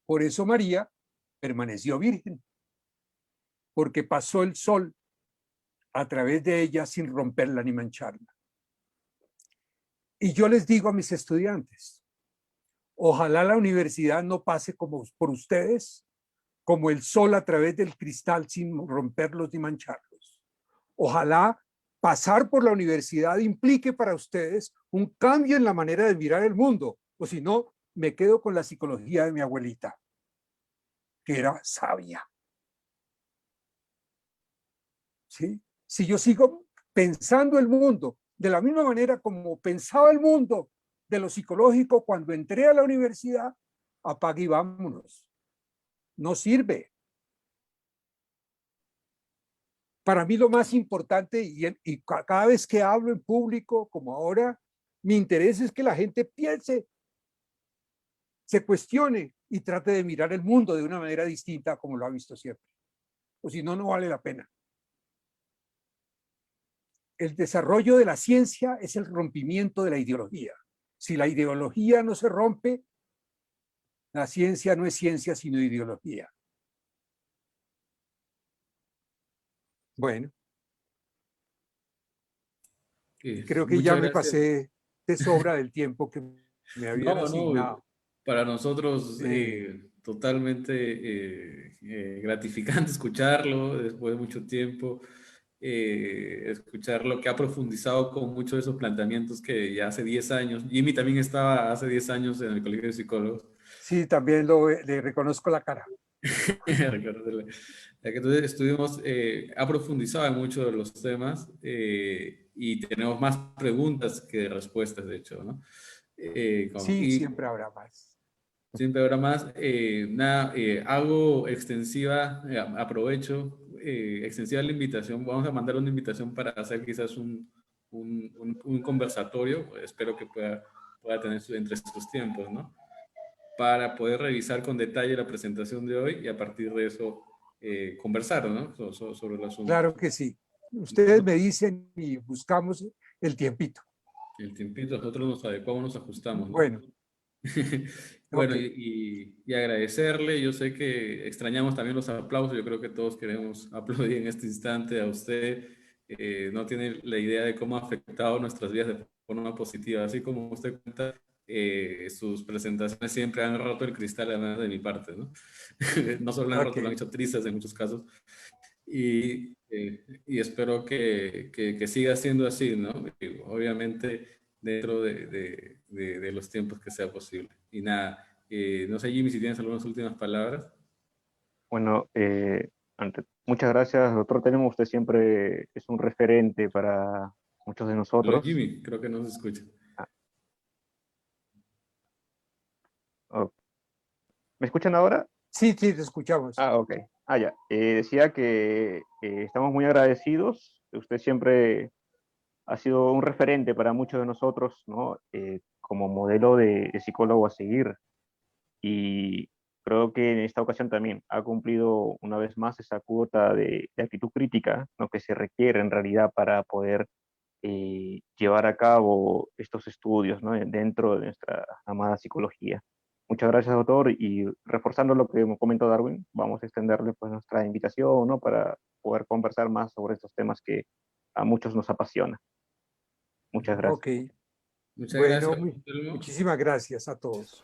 Por eso María permaneció virgen, porque pasó el sol a través de ella sin romperla ni mancharla. Y yo les digo a mis estudiantes, ojalá la universidad no pase como por ustedes, como el sol a través del cristal sin romperlos ni mancharlos. Ojalá pasar por la universidad implique para ustedes un cambio en la manera de mirar el mundo, o si no, me quedo con la psicología de mi abuelita, que era sabia. ¿Sí? Si yo sigo pensando el mundo de la misma manera como pensaba el mundo de lo psicológico cuando entré a la universidad, apague y vámonos. No sirve. Para mí lo más importante, y cada vez que hablo en público, como ahora, mi interés es que la gente piense, se cuestione y trate de mirar el mundo de una manera distinta como lo ha visto siempre. O si no, no vale la pena. El desarrollo de la ciencia es el rompimiento de la ideología. Si la ideología no se rompe, la ciencia no es ciencia, sino ideología. Bueno, creo que ya Muchas me gracias. pasé de sobra del tiempo que me habían No, no, asignado. para nosotros totalmente gratificante escucharlo después de mucho tiempo, escuchar lo que ha profundizado con muchos de esos planteamientos que ya hace 10 años. Jimmy también estaba hace 10 años en el Colegio de Psicólogos. Sí, también le reconozco la cara. Entonces estuvimos, ha profundizado en muchos de los temas y tenemos más preguntas que respuestas, de hecho, ¿no? Sí, Y siempre habrá más. siempre habrá más. Nada, hago extensiva, aprovecho, extensiva la invitación. Vamos a mandar una invitación para hacer quizás un conversatorio. Espero que pueda tener entre sus tiempos, ¿no? Para poder revisar con detalle la presentación de hoy y a partir de eso conversar, ¿no? Sobre el asunto. Claro que sí. Ustedes me dicen y buscamos el tiempito. El tiempito, nosotros nos adecuamos, nos ajustamos, ¿no? Bueno, Bueno, ok. y agradecerle, yo sé que extrañamos también los aplausos, yo creo que todos queremos aplaudir en este instante a usted, no tiene la idea de cómo ha afectado nuestras vidas de forma positiva, así como usted cuenta, sus presentaciones siempre han roto el cristal, además de mi parte, ¿no? No solo lo han roto, lo han Ok. hecho tristes en muchos casos, y espero que siga siendo así, ¿no? Y obviamente dentro de los tiempos que sea posible. Y nada, no sé, Jimmy, si tienes algunas últimas palabras. Bueno, muchas gracias, doctor Tenemos. Usted siempre es un referente para muchos de Hola, nosotros. Jimmy, creo que no se escucha. Ah, oh, ¿me escuchan ahora? Sí, sí, te escuchamos. Ah, ok. Ah, ya. Decía que estamos muy agradecidos. Usted siempre ha sido un referente para muchos de nosotros, ¿no? Como modelo de psicólogo a seguir. Y creo que en esta ocasión también ha cumplido una vez más esa cuota de actitud crítica, ¿no? Que se requiere en realidad para poder llevar a cabo estos estudios, ¿no? Dentro de nuestra amada psicología. Muchas gracias, doctor, y reforzando lo que comentó Darwin, vamos a extenderle pues nuestra invitación, ¿no? Para poder conversar más sobre estos temas que a muchos nos apasionan. Muchas gracias. Ok. Muchas Bueno, gracias, Telmo. muchísimas gracias a todos.